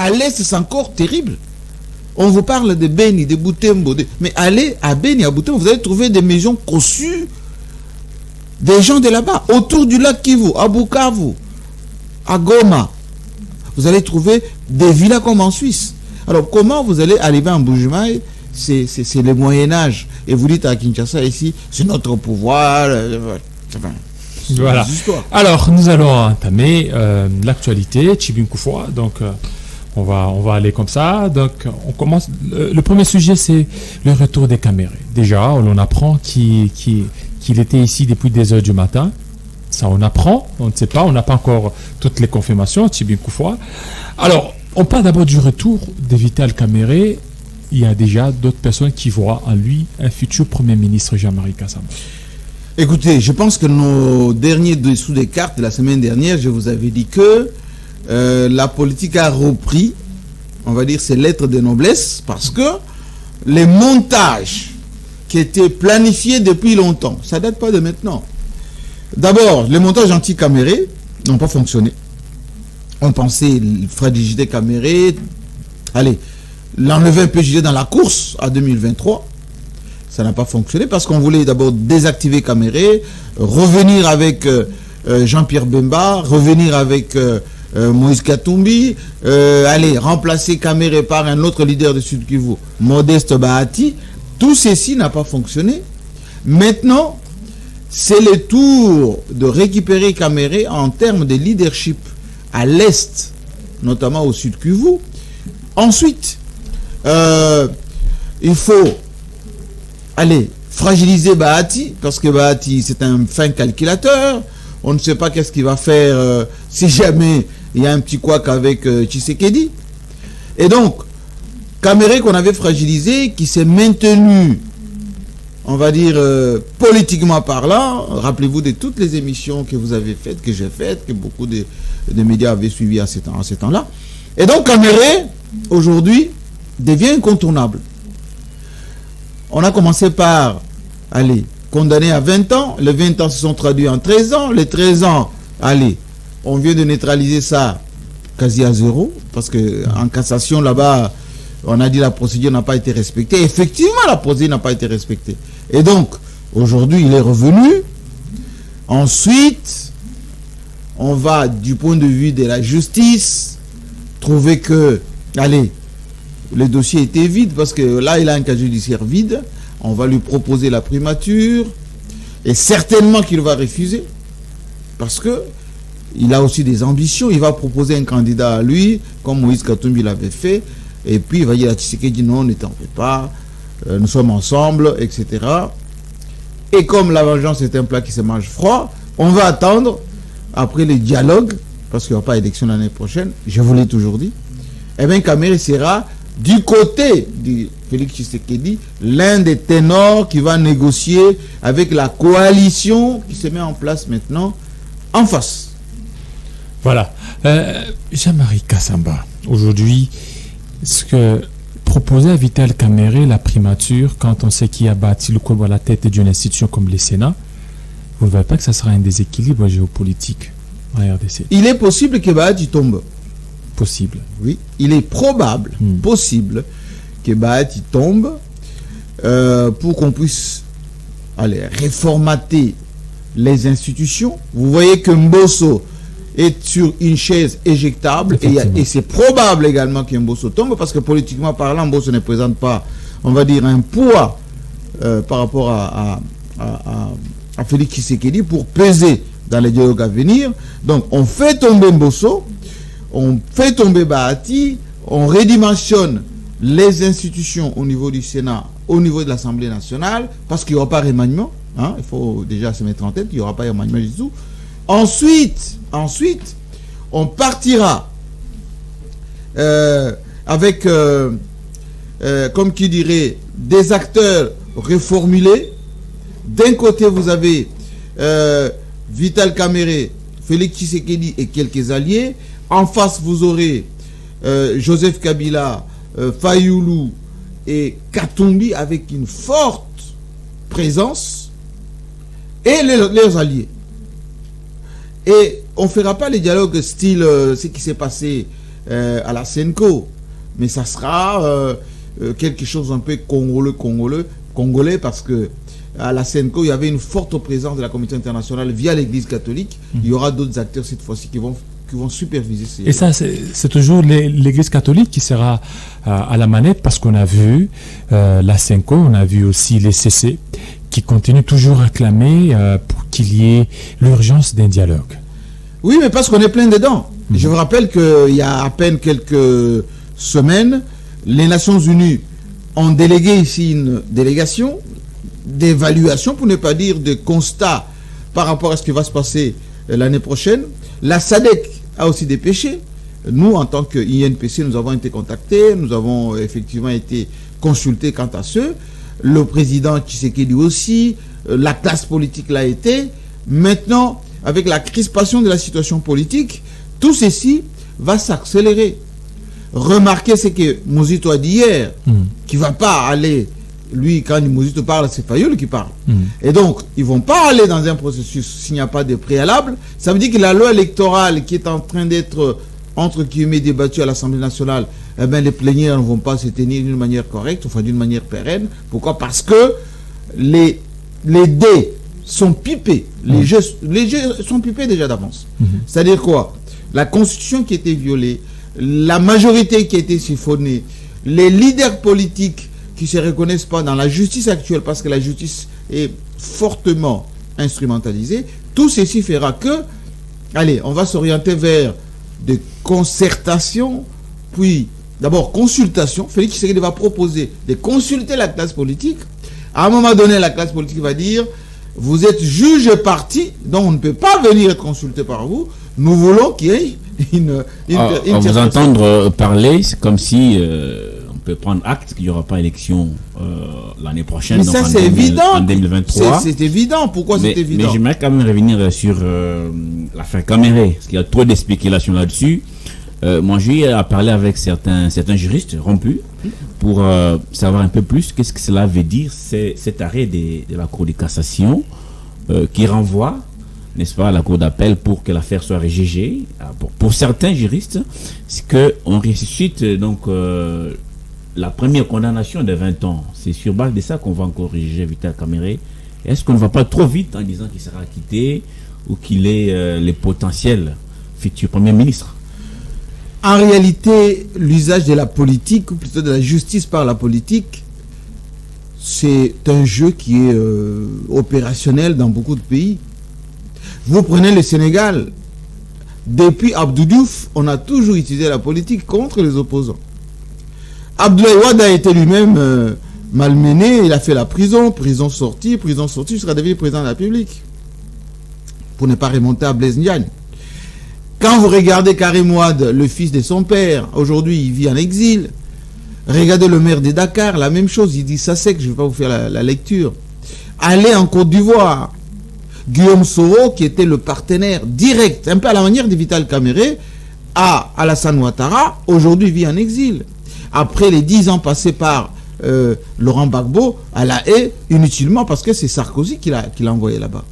À l'est, c'est encore terrible. On vous parle de Beni, de Butembo, mais allez à Beni, à Butembo, vous allez trouver des maisons cossues, des gens de là-bas, autour du lac Kivu, à Bukavu, à Goma. Vous allez trouver des villas comme en Suisse. Alors, comment vous allez arriver en Mbuji-Mayi? C'est le Moyen-Âge. Et vous dites à Kinshasa, ici, c'est notre pouvoir. Voilà. Alors, nous allons entamer l'actualité, Tchibin Koufoua. Donc, on va aller comme ça. Donc, on commence. Le premier sujet, c'est le retour des Camérés. Déjà, on apprend qu'il était ici depuis des heures du matin. Ça, on apprend. On ne sait pas. On n'a pas encore toutes les confirmations, Tchibin Koufoua. Alors, on parle d'abord du retour de Vital Kamerhe. Il y a déjà d'autres personnes qui voient en lui un futur Premier ministre, Jean-Marie Kassambo. Écoutez, je pense que nos derniers dessous des cartes de la semaine dernière, je vous avais dit que la politique a repris, on va dire, ses lettres de noblesse, parce que les montages qui étaient planifiés depuis longtemps, ça ne date pas de maintenant. D'abord, les montages anti-Kamerhe n'ont pas fonctionné. On pensait fragiliser Kamerhe, allez, l'enlever un peu dans la course à 2023. Ça n'a pas fonctionné parce qu'on voulait d'abord désactiver Kamerhe, revenir avec Jean-Pierre Bemba, revenir avec Moïse Katumbi, aller remplacer Kamerhe par un autre leader de Sud Kivu, Modeste Bahati. Tout ceci n'a pas fonctionné. Maintenant, c'est le tour de récupérer Kamerhe en termes de leadership à l'Est, notamment au Sud Kivu. Ensuite, il faut aller fragiliser Bahati, parce que Bahati, c'est un fin calculateur. On ne sait pas qu'est-ce qu'il va faire si jamais il y a un petit couac avec Tshisekedi. Et donc, Kamerhe qu'on avait fragilisé, qui s'est maintenu, on va dire, politiquement parlant. Rappelez-vous de toutes les émissions que vous avez faites, que j'ai faites, que beaucoup de médias avaient suivi à ces temps-là. Et donc, Kamerhe, aujourd'hui, devient incontournable. On a commencé par, allez, condamner à 20 ans. Les 20 ans se sont traduits en 13 ans. Les 13 ans, allez, on vient de neutraliser ça quasi à zéro. Parce qu'en cassation, là-bas, on a dit la procédure n'a pas été respectée. Effectivement, la procédure n'a pas été respectée. Et donc, aujourd'hui, il est revenu. Ensuite, on va, du point de vue de la justice, trouver que, allez, le dossier était vide parce que là, il a un cas judiciaire vide. On va lui proposer la primature et certainement qu'il va refuser parce que il a aussi des ambitions. Il va proposer un candidat à lui, comme Moïse Katumbi l'avait fait, et puis il va dire à Tshisekedi non, ne t'en fais pas, nous sommes ensemble, etc. Et comme la vengeance est un plat qui se mange froid, on va attendre après les dialogues, parce qu'il n'y aura pas d'élection l'année prochaine, je vous l'ai toujours dit. Eh bien, Kamerhe sera du côté de Félix Tshisekedi, l'un des ténors qui va négocier avec la coalition qui se met en place maintenant en face. Voilà. Jean-Marie Kassamba, aujourd'hui, ce que proposer à Vital Kamerhe la primature, quand on sait qu'il a bâti le corps à la tête d'une institution comme le Sénat, vous ne voyez pas que ça sera un déséquilibre géopolitique en RDC? Il est possible que Bahati tombe. Possible. Oui, il est probable, possible que Bahati tombe pour qu'on puisse aller réformater les institutions. Vous voyez que Mbosso est sur une chaise éjectable et c'est probable également que Mbosso tombe parce que politiquement parlant, Mbosso ne présente pas, on va dire, un poids par rapport à Félix Tshisekedi pour peser dans les dialogues à venir. Donc on fait tomber Mbosso, on fait tomber Bahati, on redimensionne les institutions au niveau du Sénat, au niveau de l'Assemblée nationale, parce qu'il n'y aura pas remaniement. Il faut déjà se mettre en tête qu'il n'y aura pas remaniement du tout. Ensuite, on partira avec, comme qui dirait, des acteurs reformulés. D'un côté, vous avez Vital Kamerhe, Félix Tshisekedi et quelques alliés. En face, vous aurez Joseph Kabila, Fayoulou et Katumbi avec une forte présence et leurs alliés. Et on ne fera pas les dialogues style ce qui s'est passé à la Senco. Mais ça sera quelque chose un peu congolais parce que à la Senco, il y avait une forte présence de la communauté internationale via l'Église catholique. Il y aura d'autres acteurs cette fois-ci qui vont superviser ces... Et ça, c'est toujours l'Église catholique qui sera à la manette parce qu'on a vu la Senco, on a vu aussi les CC qui continuent toujours à réclamer pour qu'il y ait l'urgence d'un dialogue. Oui, mais parce qu'on est plein dedans. Je vous rappelle qu'il y a à peine quelques semaines, les Nations Unies ont délégué ici une délégation d'évaluation, pour ne pas dire de constat par rapport à ce qui va se passer l'année prochaine. La SADC a aussi dépêché. Nous, en tant que INPC, nous avons été contactés, nous avons effectivement été consultés quant à ce. Le président Tshisekedi aussi, la classe politique l'a été. Maintenant, avec la crispation de la situation politique, tout ceci va s'accélérer. Remarquez ce que Mozito a dit hier, qui ne va pas aller... Lui, quand Mozito parle, c'est Fayoul qui parle. Et donc, ils ne vont pas aller dans un processus s'il n'y a pas de préalable. Ça veut dire que la loi électorale qui est en train d'être, entre guillemets, débattue à l'Assemblée nationale, eh bien, les plénières ne vont pas se tenir d'une manière correcte, enfin d'une manière pérenne. Pourquoi? Parce que les dés sont pipés. Les jeux sont pipés déjà d'avance. C'est-à-dire quoi? La Constitution qui a été violée, la majorité qui a été siphonnée, les leaders politiques qui ne se reconnaissent pas dans la justice actuelle parce que la justice est fortement instrumentalisée, tout ceci fera que, allez, on va s'orienter vers des concertations, puis d'abord consultation. Félix Tshisekedi va proposer de consulter la classe politique. À un moment donné, la classe politique va dire, vous êtes juge et parti, donc on ne peut pas venir être consulté par vous. Nous voulons qu'il y ait une vous entendre parler, c'est comme si... peut prendre acte qu'il n'y aura pas élection l'année prochaine. Mais ça, c'est évident. En 2023. C'est évident. Pourquoi c'est évident? Mais j'aimerais quand même revenir sur l'affaire Caméré, parce qu'il y a trop de spéculations là-dessus. Moi, j'ai parlé avec certains juristes rompus pour savoir un peu plus qu'est-ce que cela veut dire, cet arrêt de la Cour de cassation qui renvoie, n'est-ce pas, à la Cour d'appel pour que l'affaire soit rejugée. Pour certains juristes, c'est qu'on ressuscite donc... la première condamnation de 20 ans, c'est sur base de ça qu'on va encore juger Vital Kamerhe. Est-ce qu'on ne va pas trop vite en disant qu'il sera acquitté ou qu'il est le potentiel futur Premier ministre? En réalité, l'usage de la politique, ou plutôt de la justice par la politique, c'est un jeu qui est opérationnel dans beaucoup de pays. Vous prenez le Sénégal, depuis Abdou Diouf, on a toujours utilisé la politique contre les opposants. Abdoulaye Wade a été lui-même malmené, il a fait la prison sortie, jusqu'à devenir président de la République. Pour ne pas remonter à Blaise Ndiaye. Quand vous regardez Karim Wade, le fils de son père, aujourd'hui il vit en exil. Regardez le maire de Dakar, la même chose, il dit ça c'est que je ne vais pas vous faire la lecture. Allez en Côte d'Ivoire. Guillaume Soro, qui était le partenaire direct, un peu à la manière de Vital Kamerhe, à Alassane Ouattara, aujourd'hui vit en exil. Après les 10 ans passés par Laurent Gbagbo à La Haye, inutilement, parce que c'est Sarkozy qui l'a envoyé là-bas.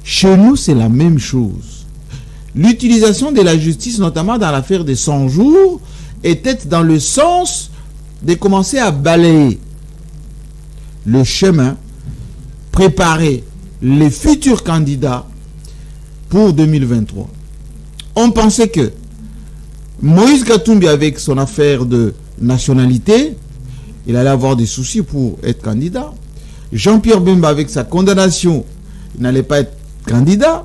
Chez nous, c'est la même chose. L'utilisation de la justice, notamment dans l'affaire des 100 jours, était dans le sens de commencer à balayer le chemin, préparer les futurs candidats pour 2023. On pensait que Moïse Katumbi, avec son affaire de nationalité, il allait avoir des soucis pour être candidat. Jean-Pierre Bemba, avec sa condamnation, il n'allait pas être candidat.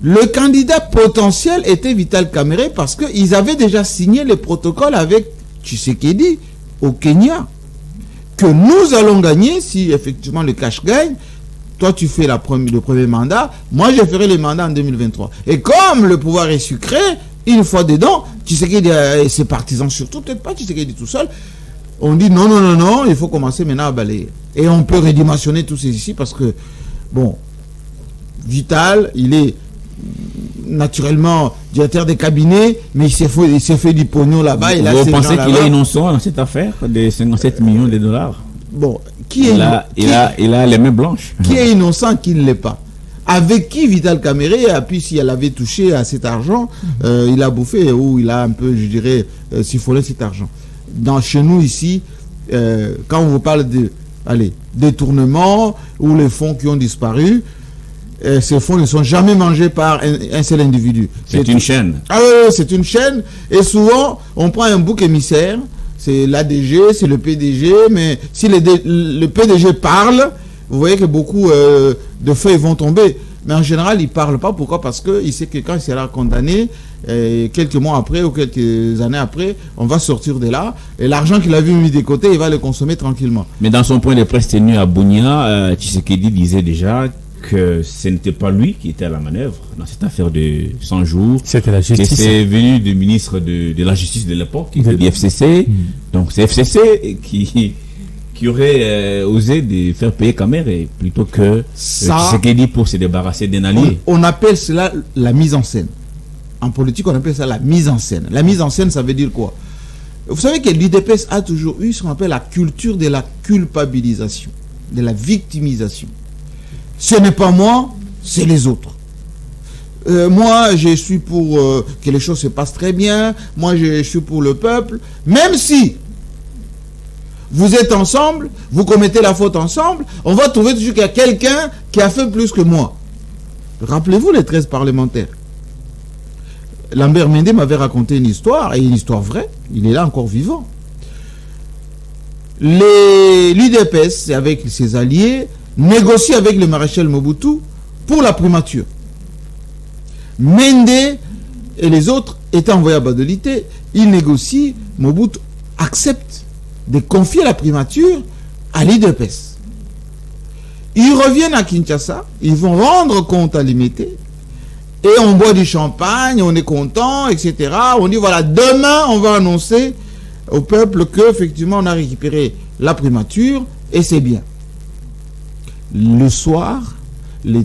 Le candidat potentiel était Vital Kamerhe parce qu'ils avaient déjà signé le protocole avec Tshisekedi au Kenya que nous allons gagner si effectivement le cash gagne. Toi, tu fais le premier mandat, moi, je ferai le mandat en 2023. Et comme le pouvoir est sucré, une fois dedans, Tshisekedi et ses partisans surtout, peut-être pas Tshisekedi tout seul, on dit non, il faut commencer maintenant à balayer. Et on peut redimensionner tous ces ici parce que, bon, Vital, il est naturellement directeur des cabinets, mais il s'est fait du pognon là-bas. Vous pensez qu'il est innocent dans cette affaire de 57 millions de dollars? Bon, il a les mains blanches. Qui est innocent, qui ne l'est pas? avec qui Vital Kamerhe, et puis si elle avait touché à cet argent, il a bouffé ou il a un peu, je dirais, siphonné cet argent. Chez nous ici, quand on vous parle de détournement ou les fonds qui ont disparu, ces fonds ne sont jamais mangés par un seul individu. C'est une chaîne. Ah oui, c'est une chaîne. Et souvent, on prend un bouc émissaire. C'est l'ADG, c'est le PDG. Mais si le PDG parle, vous voyez que beaucoup de feuilles vont tomber. Mais en général, il ne parle pas. Pourquoi? Parce qu'il sait que quand il sera condamné, quelques mois après ou quelques années après, on va sortir de là. Et l'argent qu'il a vu mis de côté, il va le consommer tranquillement. Mais dans son point de presse tenu à Bunia, Tshisekedi disait déjà que ce n'était pas lui qui était à la manœuvre dans cette affaire de 100 jours. C'était la justice. C'est venu du ministre de la Justice de l'époque, du FCC. Donc c'est FCC qui aurait osé de faire payer Kamerhe plutôt que Tshisekedi pour se débarrasser d'un allié. On appelle cela la mise en scène. En politique, on appelle ça la mise en scène. La mise en scène, ça veut dire quoi? Vous savez que l'UDPS a toujours eu ce qu'on appelle la culture de la culpabilisation, de la victimisation. Ce n'est pas moi, c'est les autres. Moi, je suis pour que les choses se passent très bien. Moi, je suis pour le peuple. Même si vous êtes ensemble, vous commettez la faute ensemble, on va trouver toujours qu'il y a quelqu'un qui a fait plus que moi. Rappelez-vous les 13 parlementaires. Lambert Mende m'avait raconté une histoire, et une histoire vraie. Il est là encore vivant. L'UDPS, avec ses alliés, négocie avec le maréchal Mobutu pour la primature. Mende et les autres étaient envoyés à Badolité. Ils négocient. Mobutu accepte de confier la primature à l'UDPS. Ils reviennent à Kinshasa. Ils vont rendre compte à Limité. Et on boit du champagne, on est content, etc. On dit voilà, demain, on va annoncer au peuple qu'effectivement, on a récupéré la primature et c'est bien. Le soir, les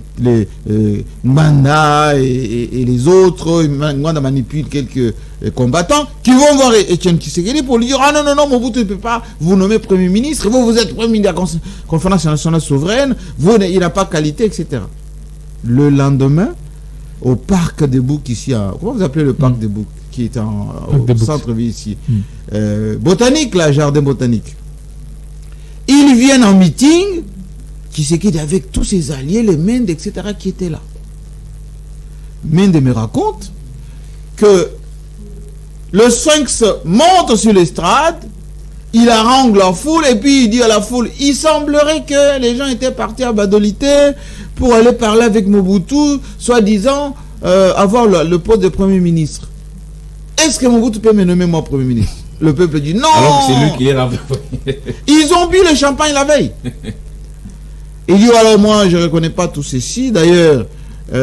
Nganda et les autres, Nganda manipule quelques combattants qui vont voir Etienne Tshisekedi pour lui dire ah non, Mobutu ne peut pas vous nommer Premier ministre, vous êtes Premier ministre de la Conférence nationale souveraine, il n'a pas qualité, etc. Le lendemain, au parc des Boucs ici, comment vous appelez le parc des Boucs qui est au centre-ville ici, botanique là, jardin botanique. Ils viennent en meeting, Tshisekedi avec tous ses alliés, les Mende, etc. qui étaient là. Mende me raconte que le Sphinx monte sur l'estrade, il harangue la foule et puis il dit à la foule, il semblerait que les gens étaient partis à Badolité pour aller parler avec Mobutu, soi-disant avoir le poste de Premier ministre. Est-ce que Mobutu peut me nommer moi Premier ministre? Le peuple dit non. Alors que c'est lui qui est là. Ils ont bu le champagne la veille. Il dit alors moi je ne reconnais pas tout ceci. D'ailleurs, vous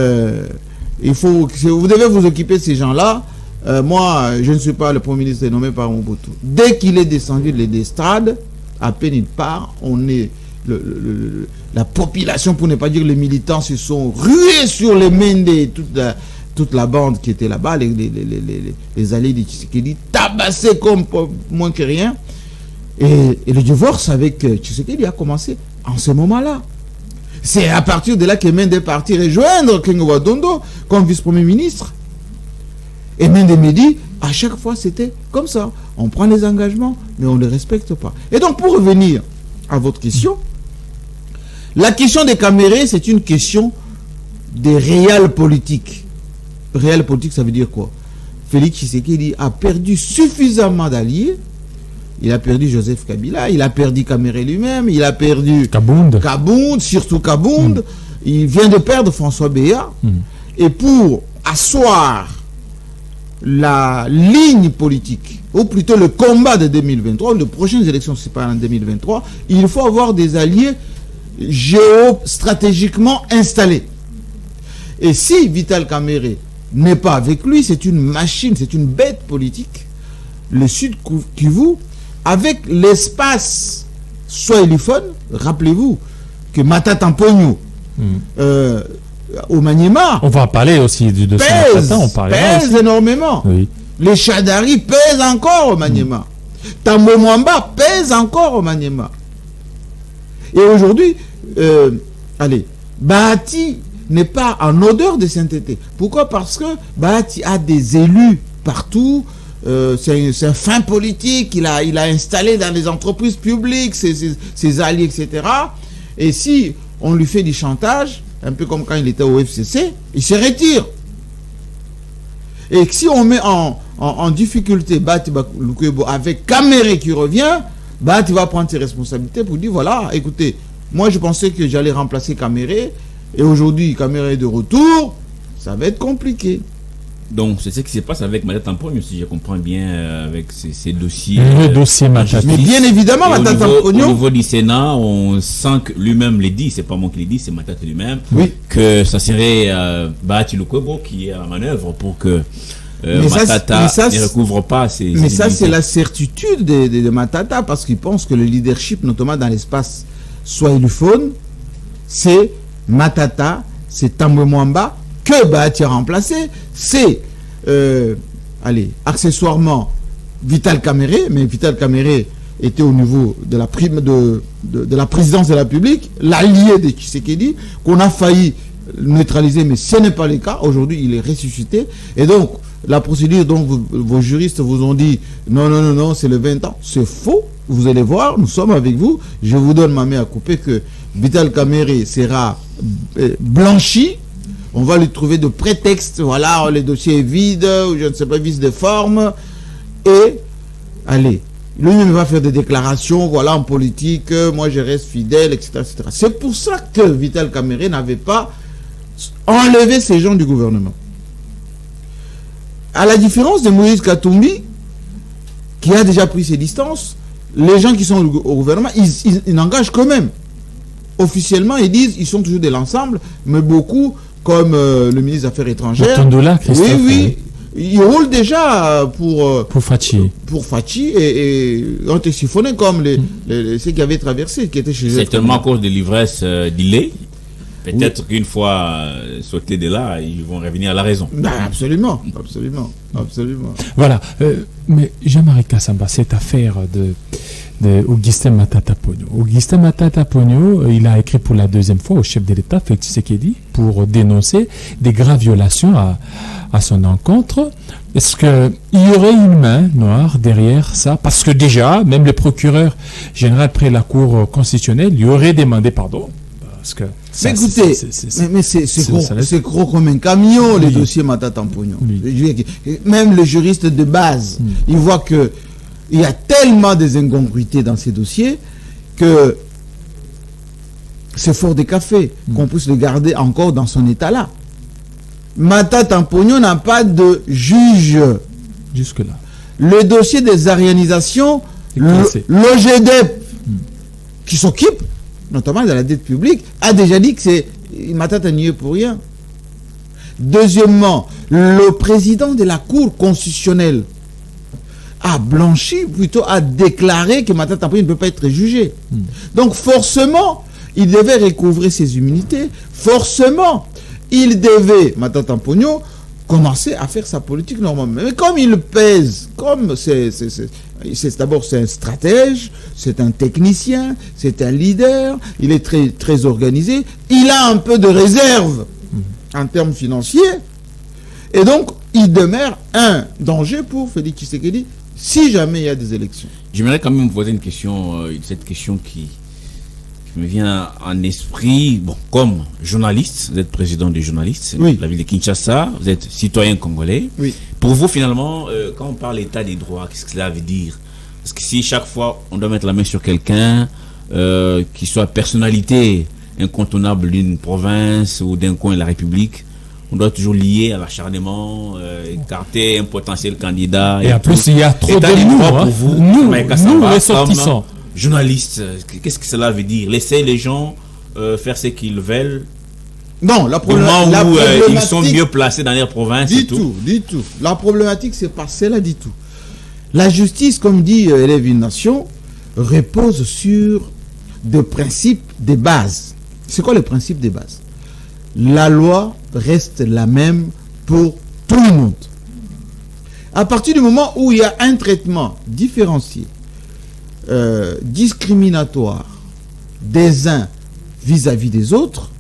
devez vous occuper de ces gens-là. Moi, je ne suis pas le Premier ministre nommé par Mobutu. Dès qu'il est descendu de l'estrade, à peine il part, on est la population, pour ne pas dire les militants, se sont rués sur les Mende et toute la bande qui était là-bas, les alliés de Tshisekedi, tabassés comme moins que rien. Et le divorce avec Tshisekedi a commencé en ce moment-là. C'est à partir de là que Mende est parti rejoindre Kengo Dondo comme vice-premier ministre. Et Mende me dit, à chaque fois c'était comme ça. On prend les engagements, mais on ne les respecte pas. Et donc pour revenir à votre question, la question des Kamerhe, c'est une question de réel politique. Réel politique, ça veut dire quoi? Félix Tshisekedi a perdu suffisamment d'alliés. Il a perdu Joseph Kabila, il a perdu Kamerhe lui-même, il a perdu Kabound, surtout Kabound. Il vient de perdre François Béat. Et pour asseoir la ligne politique, ou plutôt le combat de 2023, les prochaines élections, c'est pas en 2023, il faut avoir des alliés géostratégiquement installés. Et si Vital Kamerhe n'est pas avec lui, c'est une machine, c'est une bête politique. Le Sud Kivu, avec l'espace swahiliphone, rappelez-vous que Matata Mponyo, au Maniema, on va parler aussi de pèse énormément. Oui. Les Chadari pèsent encore au Maniema. Tambo Mwamba pèse encore au Maniema. Et aujourd'hui, Bahati n'est pas en odeur de sainteté. Pourquoi? Parce que Bahati a des élus partout. C'est un fin politique. Il a installé dans les entreprises publiques ses alliés, etc. Et si on lui fait du chantage, un peu comme quand il était au FCC, il se retire. Et si on met en difficulté Bahati Lukwebo avec Kamere qui revient, Bahati va prendre ses responsabilités pour dire, voilà, écoutez, moi je pensais que j'allais remplacer Kamere, et aujourd'hui Kamere est de retour, ça va être compliqué. Donc c'est ce qui se passe avec Matata Mponyo, si je comprends bien, avec ces dossiers. Le dossier Matata. Mais bien évidemment, Matata Mponyo. Au niveau du Sénat, on sent que lui-même l'a dit, c'est pas moi qui l'ai dit, c'est Matata lui-même, oui, que ça serait Bahati Lukwebo qui est en manœuvre pour que Matata ne recouvre pas ses. Mais ça, c'est la certitude de Matata, parce qu'il pense que le leadership, notamment dans l'espace swahilophone, c'est Matata, c'est Tambwe Mwamba que Bahati a remplacé, c'est accessoirement Vital Kamerhe, mais Vital Kamerhe était au niveau de la la présidence de la République, l'allié de Tshisekedi, qu'on a failli neutraliser, mais ce n'est pas le cas. Aujourd'hui, il est ressuscité. Et donc, la procédure dont vos juristes vous ont dit non, c'est le 20 ans, c'est faux. Vous allez voir, nous sommes avec vous. Je vous donne ma main à couper que Vital Kamerhe sera blanchi. On va lui trouver de prétextes, voilà, le dossier est vide, ou je ne sais pas, vice de forme. Et, allez, lui-même va faire des déclarations, voilà, en politique, moi je reste fidèle, etc. etc. C'est pour ça que Vital Kamerhe n'avait pas enlevé ces gens du gouvernement. À la différence de Moïse Katumbi, qui a déjà pris ses distances, les gens qui sont au gouvernement, ils n'engagent quand même. Officiellement, ils disent ils sont toujours de l'ensemble, mais beaucoup, comme le ministre des Affaires étrangères, Tondola, Christophe, oui, ils roulent déjà pour Fachi. Pour Fachi et ont été siphonnés comme ceux qui avaient traversé, qui étaient chez eux. C'est tellement à cause de l'ivresse d'Ilé. Peut-être qu'une fois sautés de là, ils vont revenir à la raison. Absolument. Voilà. Mais Jean-Marie Kassamba, cette affaire de Augustin Matata Mponyo. Augustin Matata Mponyo, il a écrit pour la deuxième fois au chef de l'État, Félix Tshisekedi, pour dénoncer des graves violations à son encontre. Est-ce qu'il y aurait une main noire derrière ça? Parce que déjà, même le procureur général près la Cour constitutionnelle lui aurait demandé pardon. Parce que ça, écoutez, c'est gros comme un camion, les dossiers Matata Mponyo. Même le juriste de base, il voit que il y a tellement des incongruités dans ces dossiers que c'est fort des cafés qu'on puisse le garder encore dans son état-là. Matata Mponyo n'a pas de juge jusque-là. Le dossier des arianisations, l'OGDEP qui s'occupe notamment de la dette publique, a déjà dit que c'est Matata n'y est pour rien. Deuxièmement, le président de la Cour constitutionnelle a blanchi, plutôt a déclaré que Matata Mponyo ne peut pas être jugé. Donc forcément, il devait recouvrer ses immunités. Forcément, il devait, Matata Mponyo, commencer à faire sa politique normalement. Mais comme il pèse, comme d'abord c'est un stratège, c'est un technicien, c'est un leader, il est très, très organisé, il a un peu de réserve en termes financiers, et donc il demeure un danger pour Félix Tshisekedi si jamais il y a des élections. J'aimerais quand même vous poser une question, cette question qui me vient en esprit. Bon, comme journaliste, vous êtes président des journalistes de la ville de Kinshasa, vous êtes citoyen congolais. Oui. Pour vous, finalement, quand on parle d'état des droits, qu'est-ce que cela veut dire? Parce que si chaque fois on doit mettre la main sur quelqu'un qui soit personnalité incontournable d'une province ou d'un coin de la République, on doit toujours lier à l'acharnement, écarter un potentiel candidat. Et en plus, il y a trop de droits pour vous. Nous ressortissants. Journaliste, qu'est-ce que cela veut dire? Laisser les gens faire ce qu'ils veulent? Non, la problématique, ils sont mieux placés dans leur province. Du tout. La problématique, c'est pas celle-là du tout. La justice, comme dit Élève une Nation, repose sur des principes de base. C'est quoi les principes de base? La loi reste la même pour tout le monde. À partir du moment où il y a un traitement différencié, discriminatoire des uns vis-à-vis des autres,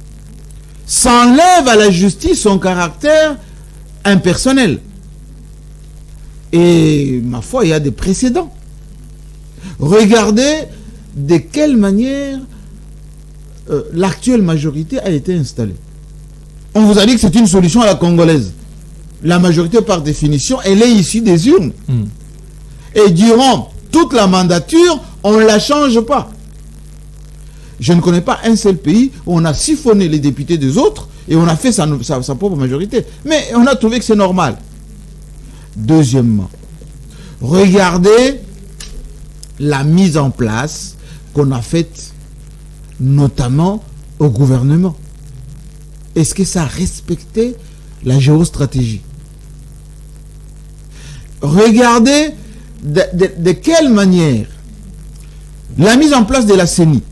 s'enlève à la justice son caractère impersonnel. Et ma foi, il y a des précédents. Regardez de quelle manière l'actuelle majorité a été installée. On vous a dit que c'est une solution à la congolaise. La majorité, par définition, elle est issue des urnes. Et durant toute la mandature, on ne la change pas. Je ne connais pas un seul pays où on a siphonné les députés des autres et on a fait sa propre majorité. Mais on a trouvé que c'est normal. Deuxièmement, regardez la mise en place qu'on a faite, notamment au gouvernement. Est-ce que ça a respecté la géostratégie? Regardez de quelle manière la mise en place de la CENI.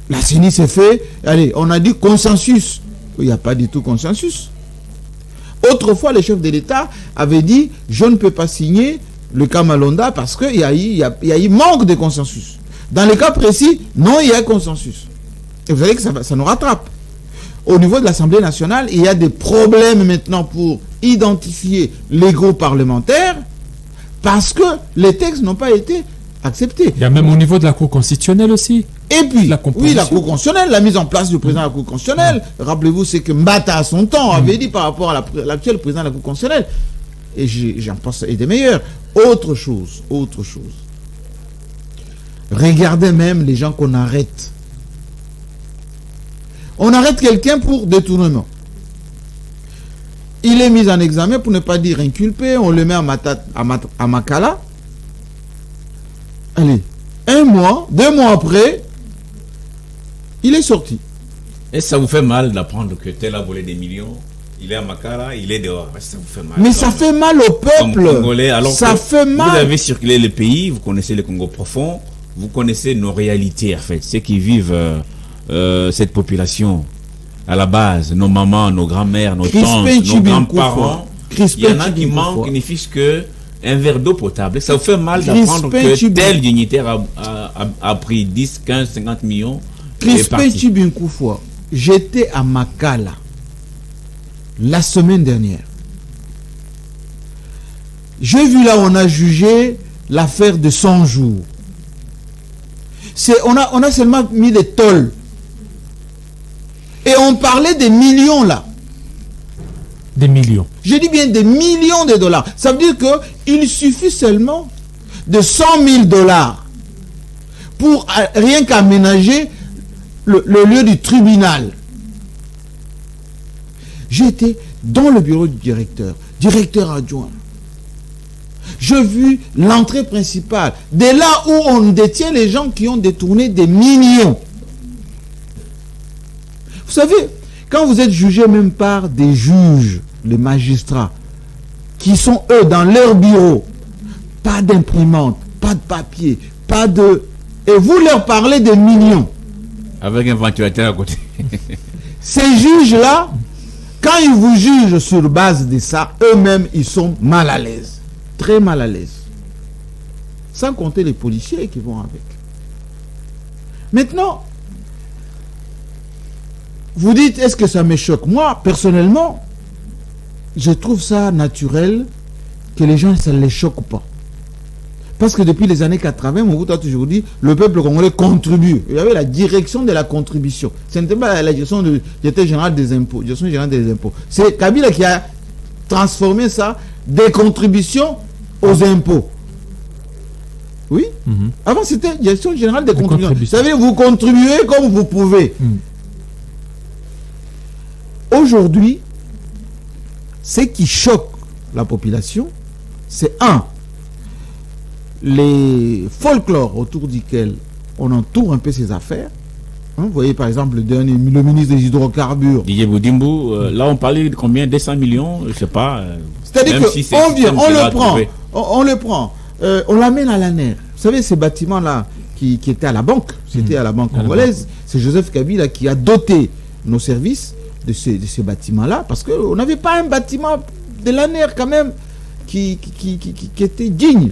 La CENI s'est fait, allez, on a dit consensus. Il n'y a pas du tout consensus. Autrefois, les chefs de l'État avaient dit je ne peux pas signer le cas Malonda parce qu'il y a eu manque de consensus. Dans le cas précis, non, il y a consensus. Et vous savez que ça nous rattrape. Au niveau de l'Assemblée nationale, il y a des problèmes maintenant pour identifier les groupes parlementaires parce que les textes n'ont pas été acceptés. Il y a même au niveau de la Cour constitutionnelle aussi. Et puis, la Cour constitutionnelle, la mise en place du président de la Cour constitutionnelle. Rappelez-vous, c'est que Mbata, à son temps, avait dit par rapport à l'actuel président de la Cour constitutionnelle. Et j'en pense et des meilleurs. Autre chose. Regardez même les gens qu'on arrête. On arrête quelqu'un pour détournement. Il est mis en examen, pour ne pas dire inculpé. On le met à Makala. Allez, 1 mois, 2 mois après, il est sorti. Et ça vous fait mal d'apprendre que tel a volé des millions? Il est à Makala, il est dehors. Ça vous fait mal. Mais ça fait mal au peuple. Congolais, alors ça fait mal. Vous avez circulé le pays, vous connaissez le Congo profond, vous connaissez nos réalités en fait, ceux qui vivent cette population à la base, nos mamans, nos grands-mères, nos tantes, nos grands-parents. Il y en a qui manquent, qui ne fichent que un verre d'eau potable. Ça vous fait mal d'apprendre que tel dignitaire a pris 10, 15, 50 millions. Crispin Chibinkoufoua, j'étais à Makala la semaine dernière. J'ai vu là, on a jugé l'affaire de 100 jours. On a seulement mis des tolls. Et on parlait des millions là. Des millions. Je dis bien des millions de dollars. Ça veut dire qu'il suffit seulement de 100 000 dollars pour rien qu'aménager le lieu du tribunal. J'étais dans le bureau du directeur adjoint. J'ai vu l'entrée principale, de là où on détient les gens qui ont détourné des millions. Vous savez, quand vous êtes jugé même par des juges, les magistrats, qui sont eux dans leur bureau, pas d'imprimante, pas de papier, pas de... Et vous leur parlez de millions. Avec un ventilateur à côté. Ces juges-là, quand ils vous jugent sur base de ça, eux-mêmes, ils sont mal à l'aise. Très mal à l'aise. Sans compter les policiers qui vont avec. Maintenant, vous dites, est-ce que ça me choque? Moi, personnellement, je trouve ça naturel que les gens, ça ne les choque pas. Parce que depuis les années 80, Mobutu a toujours dit, le peuple congolais contribue. Il y avait la direction de la contribution. Ce n'était pas la direction du directeur général des impôts. Direction générale des impôts. C'est Kabila qui a transformé ça des contributions aux impôts. Oui. Avant, c'était direction générale des contributions. Ça veut dire vous contribuez comme vous pouvez. Aujourd'hui, ce qui choque la population, c'est les folklores autour duquel on entoure un peu ces affaires. Vous voyez par exemple le ministre des hydrocarbures. Didier Boudimbo, là on parlait de combien? 200 millions, je ne sais pas. C'est-à-dire qu'on vient, on le prend, on l'amène à l'ANER. Vous savez ces bâtiments-là qui étaient à la banque, c'était à la banque congolaise, c'est Joseph Kabila qui a doté nos services de ces bâtiments-là, parce qu'on n'avait pas un bâtiment de l'ANER quand même qui était digne.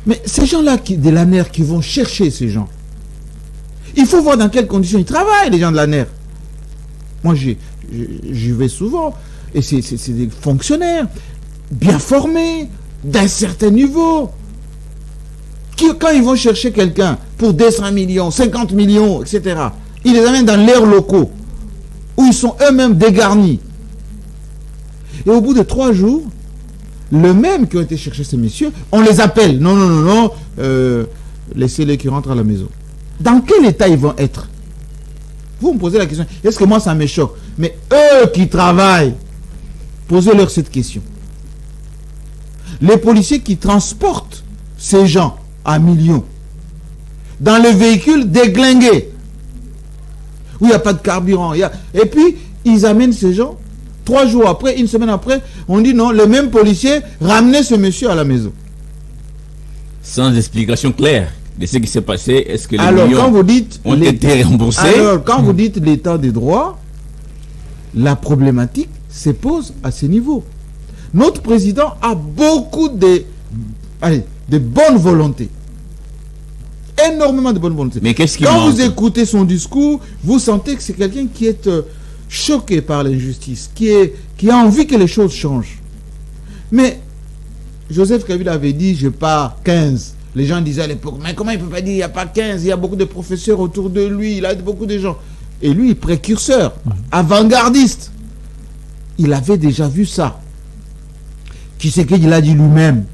Mais ces gens-là de l'ANER qui vont chercher ces gens, Il faut voir dans quelles conditions ils travaillent, les gens de l'ANER. Moi, j'y vais souvent. Et c'est des fonctionnaires bien formés, d'un certain niveau. Quand ils vont chercher quelqu'un pour 200 millions, 50 millions, etc., ils les amènent dans leurs locaux, où ils sont eux-mêmes dégarnis. Et au bout de 3 jours, le même qui ont été chercher ces messieurs, on les appelle. Non, laissez-les qui rentrent à la maison. Dans quel état ils vont être? Vous me posez la question. Est-ce que moi ça me choque? Mais eux qui travaillent, posez-leur cette question. Les policiers qui transportent ces gens à millions dans le véhicule déglingué, où il n'y a pas de carburant. Et puis, ils amènent ces gens. 3 jours après, une semaine après, on dit non, le même policier ramenait ce monsieur à la maison. Sans explication claire de ce qui s'est passé, est-ce que les quand vous dites ont été remboursés? Alors, quand vous dites l'état des droits, la problématique se pose à ce niveau. Notre président a beaucoup de bonne volonté. Énormément de bonne volonté. Mais qu'est-ce qui Quand manque? vous écoutez son discours, vous sentez que c'est quelqu'un qui est choqué par l'injustice, qui a envie que les choses changent. Mais Joseph Kabila avait dit, je pars 15. Les gens disaient à l'époque, mais comment il ne peut pas dire, il n'y a pas 15, il y a beaucoup de professeurs autour de lui, il a beaucoup de gens. Et lui, précurseur, avant-gardiste, il avait déjà vu ça. Qui c'est qu'il a dit lui-même?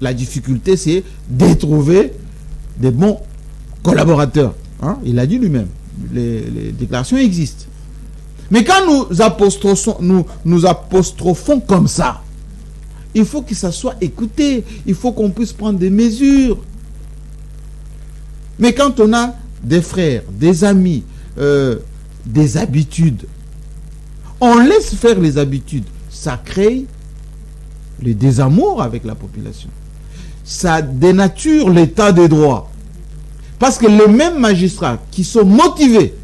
La difficulté, c'est de trouver des bons collaborateurs. Hein? Il a dit lui-même. Les déclarations existent. Mais quand nous apostrophons comme ça, il faut que ça soit écouté. Il faut qu'on puisse prendre des mesures. Mais quand on a des frères, des amis, des habitudes, on laisse faire les habitudes. Ça crée le désamour avec la population. Ça dénature l'état des droits. Parce que les mêmes magistrats qui sont motivés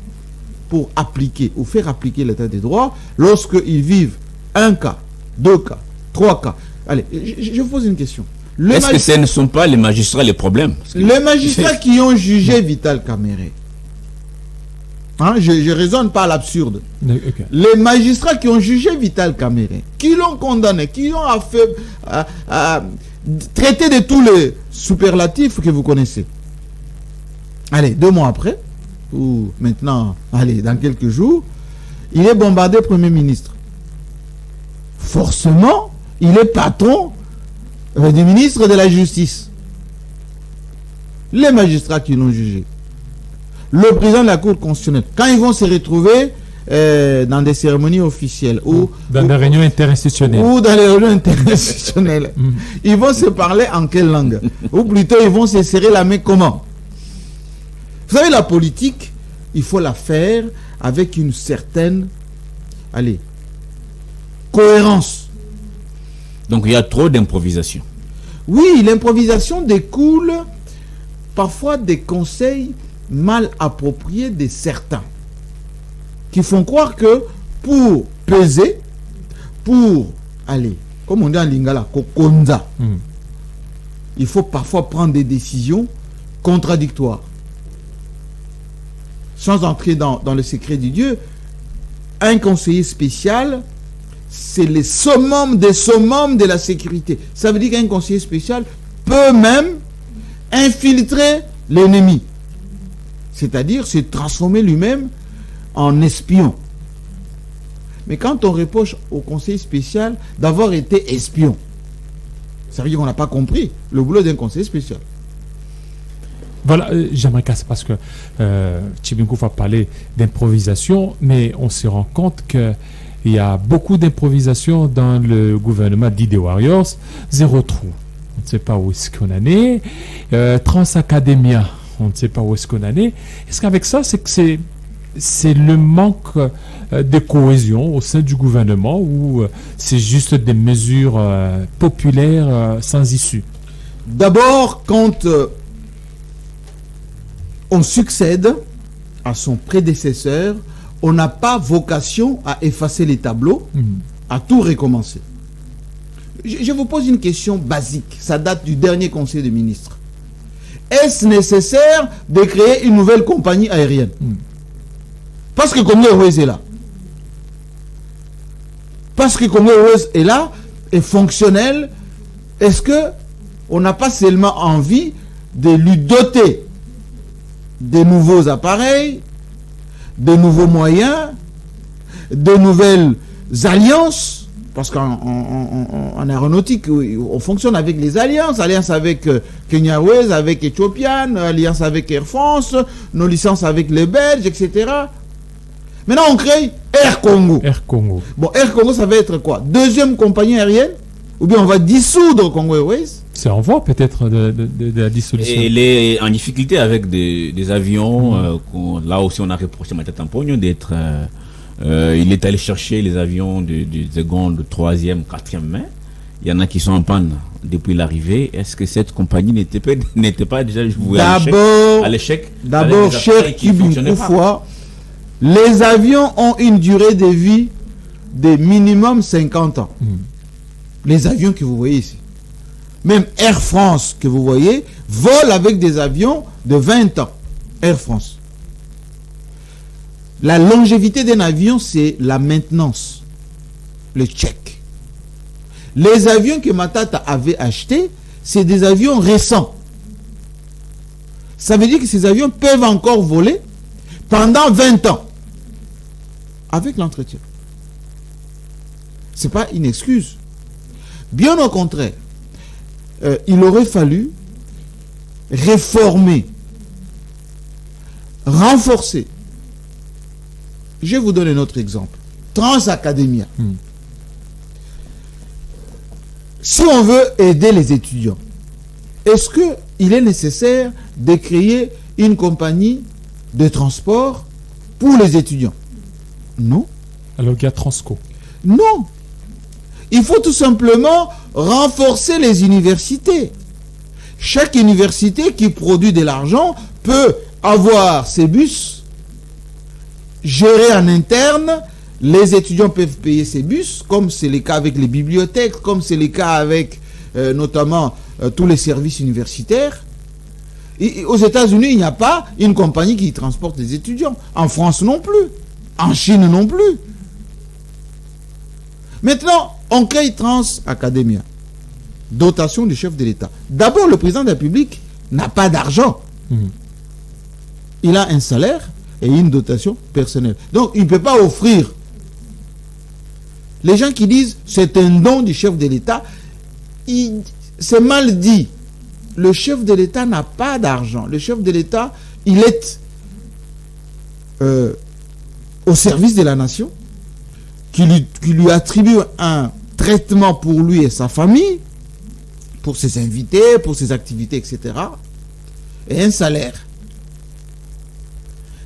pour appliquer ou faire appliquer l'état des droits, lorsqu'ils vivent 1 cas, 2 cas, 3 cas. Allez, je vous pose une question. Est-ce que ce ne sont pas les magistrats les problèmes? Les magistrats qui ont jugé Vital Kamerhe, hein, je raisonne pas à l'absurde. Okay. Les magistrats qui ont jugé Vital Kamerhe, qui l'ont condamné, qui l'ont traité de tous les superlatifs que vous connaissez. Allez, 2 mois après, ou maintenant, allez, dans quelques jours, il est bombardé Premier ministre. Forcément, il est patron du ministre de la Justice. Les magistrats qui l'ont jugé. Le président de la Cour constitutionnelle. Quand ils vont se retrouver dans des cérémonies officielles ou dans des réunions interinstitutionnelles. Ou dans les réunions interinstitutionnelles. Ils vont se parler en quelle langue? Ou plutôt, ils vont se serrer la main comment? Vous savez, la politique, il faut la faire avec une certaine, cohérence. Donc il y a trop d'improvisation. Oui, l'improvisation découle parfois des conseils mal appropriés de certains qui font croire que pour peser, pour comme on dit en lingala, kokonza, il faut parfois prendre des décisions contradictoires. Sans entrer dans le secret du Dieu, un conseiller spécial, c'est le summum des summums de la sécurité. Ça veut dire qu'un conseiller spécial peut même infiltrer l'ennemi. C'est-à-dire se transformer lui-même en espion. Mais quand on reproche au conseiller spécial d'avoir été espion, ça veut dire qu'on n'a pas compris le boulot d'un conseiller spécial. Voilà, j'aimerais casser parce que Tchibinkou va parler d'improvisation, mais on se rend compte qu'il y a beaucoup d'improvisation dans le gouvernement d'Idée Warriors. Zéro trou, on ne sait pas où est-ce qu'on en est. Transacademia, on ne sait pas où est-ce qu'on en est. Est-ce qu'avec ça, c'est le manque de cohésion au sein du gouvernement ou c'est juste des mesures populaires sans issue? D'abord, quand on succède à son prédécesseur, on n'a pas vocation à effacer les tableaux, à tout recommencer. Je vous pose une question basique, ça date du dernier conseil des ministres. est-ce nécessaire de créer une nouvelle compagnie aérienne? Parce que Congo Airways est là. Parce que Congo Airways est là, est fonctionnel. Est-ce que on n'a pas seulement envie de lui doter de nouveaux appareils, de nouveaux moyens, de nouvelles alliances? Parce qu'en aéronautique, on fonctionne avec les alliances. Alliance avec Kenya Airways, avec Ethiopian, alliance avec Air France, nos licences avec les Belges, etc. Maintenant, on crée Air Congo. Air Congo. Bon, Air Congo, ça va être quoi? Deuxième compagnie aérienne? Ou bien on va dissoudre Congo Airways? C'est en voie peut-être de la dissolution. Et il est en difficulté avec des avions. Là aussi, on a reproché Matata Tampogno d'être... il est allé chercher les avions de seconde, troisième, quatrième main. Il y en a qui sont en panne depuis l'arrivée. Est-ce que cette compagnie n'était pas déjà vouée à l'échec? D'abord, cher Kibinkoufwa, les avions ont une durée de vie de minimum 50 ans. Les avions que vous voyez ici. Même Air France que vous voyez vole avec des avions de 20 ans. Air France. La longévité d'un avion, c'est la maintenance, le check. Les avions que Matata avait achetés, c'est des avions récents. Ça veut dire que ces avions peuvent encore voler pendant 20 ans avec l'entretien. Ce n'est pas une excuse. Bien au contraire, il aurait fallu réformer, renforcer. Je vais vous donner un autre exemple. Transacademia. Si on veut aider les étudiants, est-ce qu'il est nécessaire de créer une compagnie de transport pour les étudiants? Non. Alors il y a Transco. Non. Il faut tout simplement renforcer les universités. Chaque université qui produit de l'argent peut avoir ses bus gérés en interne. Les étudiants peuvent payer ces bus, comme c'est le cas avec les bibliothèques, comme c'est le cas avec notamment tous les services universitaires. Et aux États-Unis, il n'y a pas une compagnie qui transporte les étudiants. En France non plus. En Chine non plus. Maintenant, on crée Transacademia. Dotation du chef de l'État. D'abord, le président de la République n'a pas d'argent. Il a un salaire et une dotation personnelle. Donc, il ne peut pas offrir. Les gens qui disent c'est un don du chef de l'État, c'est mal dit. Le chef de l'État n'a pas d'argent. Le chef de l'État, il est au service de la nation, qui lui attribue un traitement pour lui et sa famille, pour ses invités, pour ses activités, etc. Et un salaire.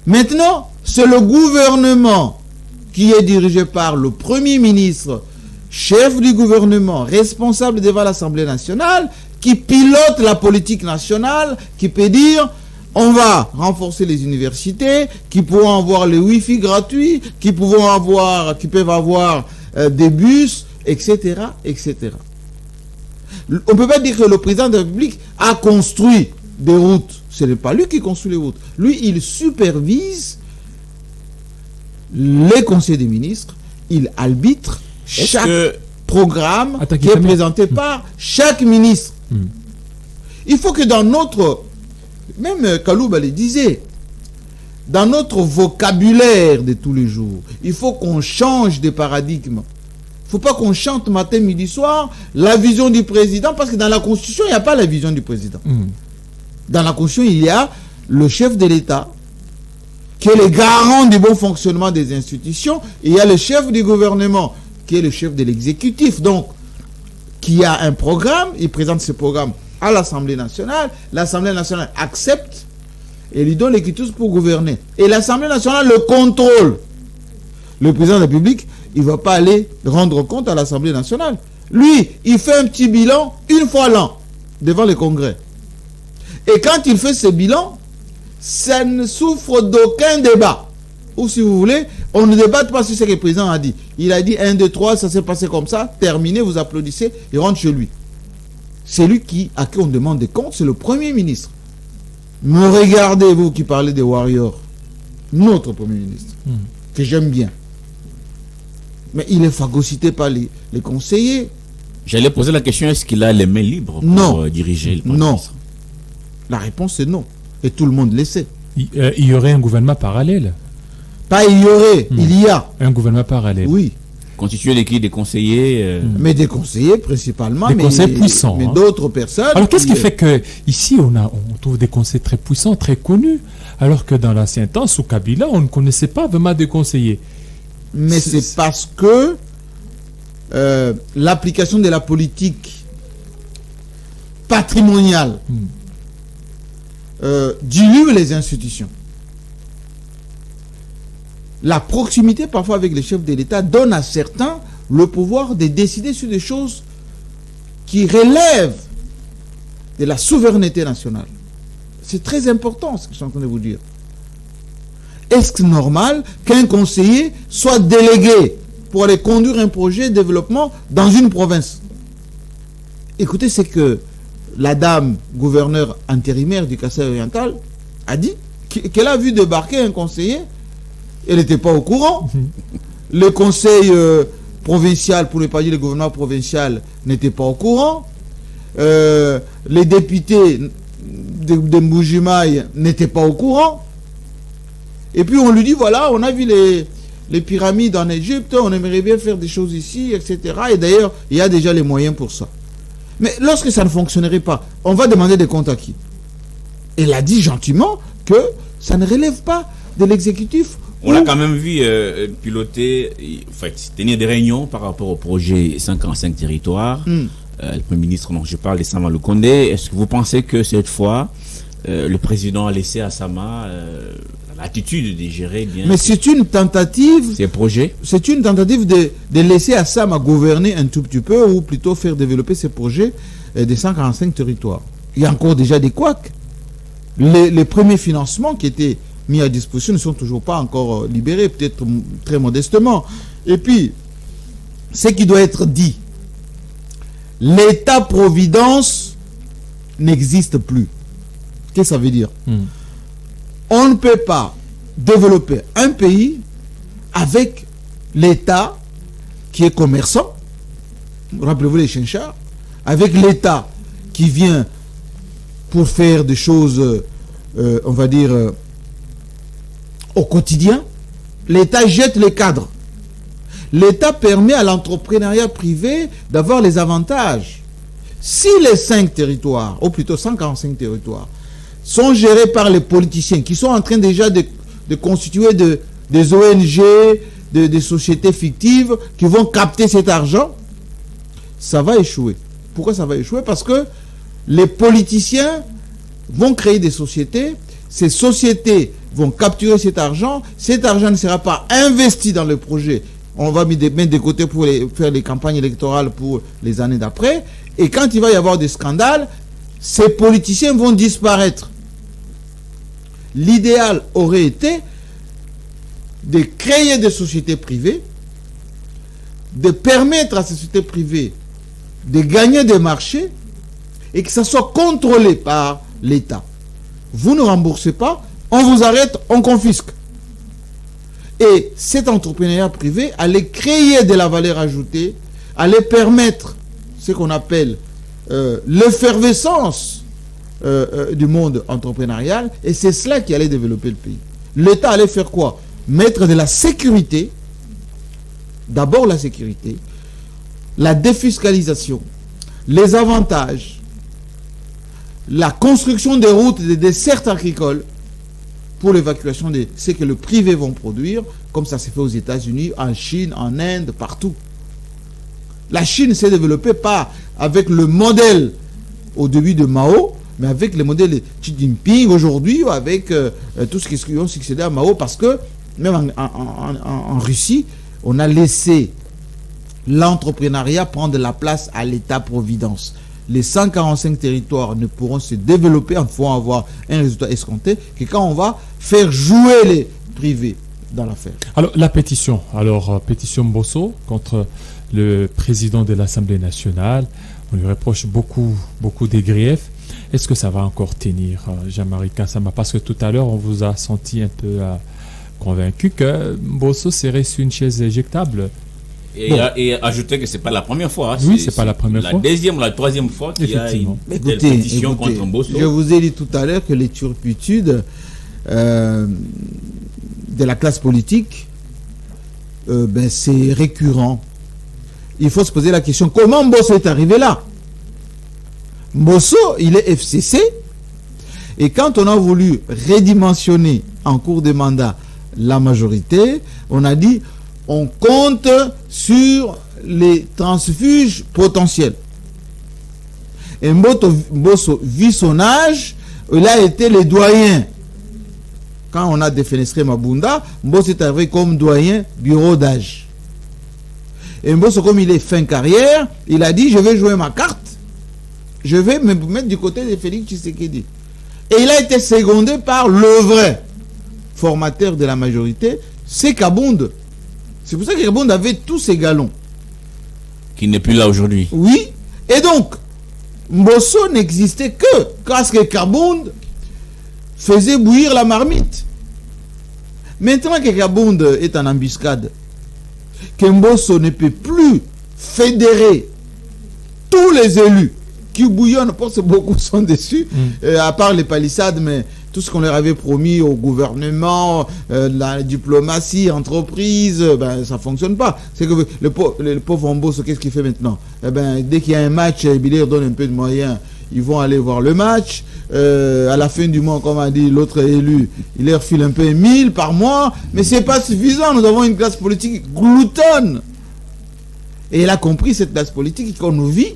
Maintenant, c'est le gouvernement qui est dirigé par le Premier ministre, chef du gouvernement, responsable devant l'Assemblée nationale, qui pilote la politique nationale, qui peut dire on va renforcer les universités, qui pourront avoir le Wi-Fi gratuit, qui peuvent avoir des bus, etc., etc. On ne peut pas dire que le président de la République a construit des routes. Ce n'est pas lui qui construit les routes. Lui, il supervise les conseils des ministres, il arbitre chaque programme qui est présenté par chaque ministre. Il faut que dans notre, même Kalouba le disait, dans notre vocabulaire de tous les jours, il faut qu'on change de paradigme. Il ne faut pas qu'on chante matin, midi, soir la vision du président, parce que dans la Constitution, il n'y a pas la vision du président. Dans la Constitution, il y a le chef de l'État, qui est le garant du bon fonctionnement des institutions, et il y a le chef du gouvernement, qui est le chef de l'exécutif, donc, qui a un programme, il présente ce programme à l'Assemblée nationale accepte et lui donne les quitus pour gouverner. Et l'Assemblée nationale le contrôle. Le président de la République, il ne va pas aller rendre compte à l'Assemblée nationale. Lui, il fait un petit bilan une fois l'an devant le Congrès. Et quand il fait ce bilan, ça ne souffre d'aucun débat. Ou si vous voulez, on ne débatte pas sur ce que le président a dit. Il a dit 1, 2, 3, ça s'est passé comme ça, terminé, vous applaudissez, il rentre chez lui. C'est lui à qui on demande des comptes, c'est le Premier ministre. Me regardez, vous qui parlez des warriors, notre Premier ministre, que j'aime bien. Mais il est phagocyté par les conseillers. J'allais poser la question, est-ce qu'il a les mains libres pour diriger le Premier ministre? La réponse est non. Et tout le monde le sait. Il y aurait un gouvernement parallèle? Pas il y aurait, il y a. Un gouvernement parallèle? Oui. Constitué d'équipe des conseillers Mais des conseillers principalement. Des conseillers puissants. Mais d'autres personnes. Alors qu'est-ce qui fait que ici on trouve des conseillers très puissants, très connus, alors que dans l'ancien temps, sous Kabila, on ne connaissait pas vraiment des conseillers? Mais c'est parce que l'application de la politique patrimoniale dilue les institutions. La proximité parfois avec les chefs de l'État donne à certains le pouvoir de décider sur des choses qui relèvent de la souveraineté nationale. C'est très important ce que je suis en train de vous dire. Est-ce normal qu'un conseiller soit délégué pour aller conduire un projet de développement dans une province? Écoutez, c'est que la dame gouverneure intérimaire du Kasaï oriental a dit qu'elle a vu débarquer un conseiller. Elle n'était pas au courant. Le conseil provincial, pour ne pas dire le gouvernement provincial, n'était pas au courant. Les députés de Mbujimaï n'étaient pas au courant. Et puis on lui dit, voilà, on a vu les pyramides en Égypte, on aimerait bien faire des choses ici, etc. Et d'ailleurs, il y a déjà les moyens pour ça. Mais lorsque ça ne fonctionnerait pas, on va demander des comptes à qui? Elle a dit gentiment que ça ne relève pas de l'exécutif. On l'a quand même vu piloter, en fait, tenir des réunions par rapport au projet 55 territoires. Le Premier ministre dont je parle est Sama Lukonde. Est-ce que vous pensez que cette fois, le président a laissé à Sama l'attitude de gérer bien? Mais c'est une tentative. Ces projets. C'est une tentative de laisser à Sama gouverner un tout petit peu, ou plutôt faire développer ces projets des 145 territoires. Il y a encore déjà des couacs. Les premiers financements qui étaient mis à disposition ne sont toujours pas encore libérés, peut-être très modestement. Et puis, ce qui doit être dit, l'État-providence n'existe plus. Qu'est-ce que ça veut dire? On ne peut pas développer un pays avec l'État qui est commerçant, rappelez-vous les chinchards, avec l'État qui vient pour faire des choses, on va dire, au quotidien. L'État jette les cadres. L'État permet à l'entrepreneuriat privé d'avoir les avantages. Si les 5 territoires, ou plutôt 145 territoires, sont gérés par les politiciens qui sont en train déjà de constituer des ONG, des sociétés fictives qui vont capter cet argent, ça va échouer. Pourquoi ça va échouer? Parce que les politiciens vont créer des sociétés, ces sociétés vont capturer cet argent ne sera pas investi dans le projet. On va mettre de côté pour faire les campagnes électorales pour les années d'après. Et quand il va y avoir des scandales, ces politiciens vont disparaître. L'idéal aurait été de créer des sociétés privées, de permettre à ces sociétés privées de gagner des marchés et que ça soit contrôlé par l'État. Vous ne remboursez pas, on vous arrête, on confisque. Et cet entrepreneuriat privé allait créer de la valeur ajoutée, allait permettre ce qu'on appelle l'effervescence du monde entrepreneurial, et c'est cela qui allait développer le pays. L'État allait faire quoi? Mettre de la sécurité, d'abord la sécurité, la défiscalisation, les avantages, la construction des routes et des dessertes agricoles pour l'évacuation de ce que le privé vont produire, comme ça s'est fait aux États-Unis, en Chine, en Inde, partout. La Chine s'est développée pas avec le modèle au début de Mao, mais avec le modèle de Xi Jinping aujourd'hui, avec tout ce qui ont succédé à Mao, parce que même en Russie, on a laissé l'entrepreneuriat prendre la place à l'État-providence. Les 145 territoires ne pourront se développer en pouvant avoir un résultat escompté que quand on va faire jouer les privés dans l'affaire. Alors, la pétition. Pétition Bosso contre le président de l'Assemblée nationale. On lui reproche beaucoup de griefs. Est-ce que ça va encore tenir, Jean-Marie Kassama? Parce que tout à l'heure, on vous a senti un peu convaincu que Mbosso serait sur une chaise éjectable. Et ajouter que c'est pas la première fois. Oui, c'est pas la première fois. La deuxième ou la troisième fois qu'il y a une pétition contre Mbosso. Je vous ai dit tout à l'heure que les turpitudes de la classe politique, c'est récurrent. Il faut se poser la question, comment Mbosso est arrivé là? Mbosso, il est FCC, et quand on a voulu redimensionner en cours de mandat la majorité, on a dit on compte sur les transfuges potentiels. Et Mbosso, vu son âge, il a été le doyen. Quand on a défenestré Mabunda, Mbosso est arrivé comme doyen bureau d'âge. Et Mbosso, comme il est fin carrière, il a dit je vais jouer ma carte, je vais me mettre du côté de Félix Tshisekedi. Et il a été secondé par le vrai formateur de la majorité, c'est Kabound. C'est pour ça que Kabound avait tous ses galons. Qui n'est plus là aujourd'hui. Oui. Et donc, Mbosso n'existait que parce que Kabound faisait bouillir la marmite. Maintenant que Kabound est en embuscade, que Mbosso ne peut plus fédérer tous les élus qui bouillonnent, parce que beaucoup sont dessus, à part les palissades, mais tout ce qu'on leur avait promis au gouvernement, la diplomatie, entreprise, ça ne fonctionne pas. C'est que le pauvre Mbosso, qu'est-ce qu'il fait maintenant? Dès qu'il y a un match, il leur donne un peu de moyens, ils vont aller voir le match. À la fin du mois, comme a dit l'autre élu, il leur file un peu 1000 par mois, mais ce n'est pas suffisant. Nous avons une classe politique gloutonne. Et il a compris, cette classe politique, qu'on nous vit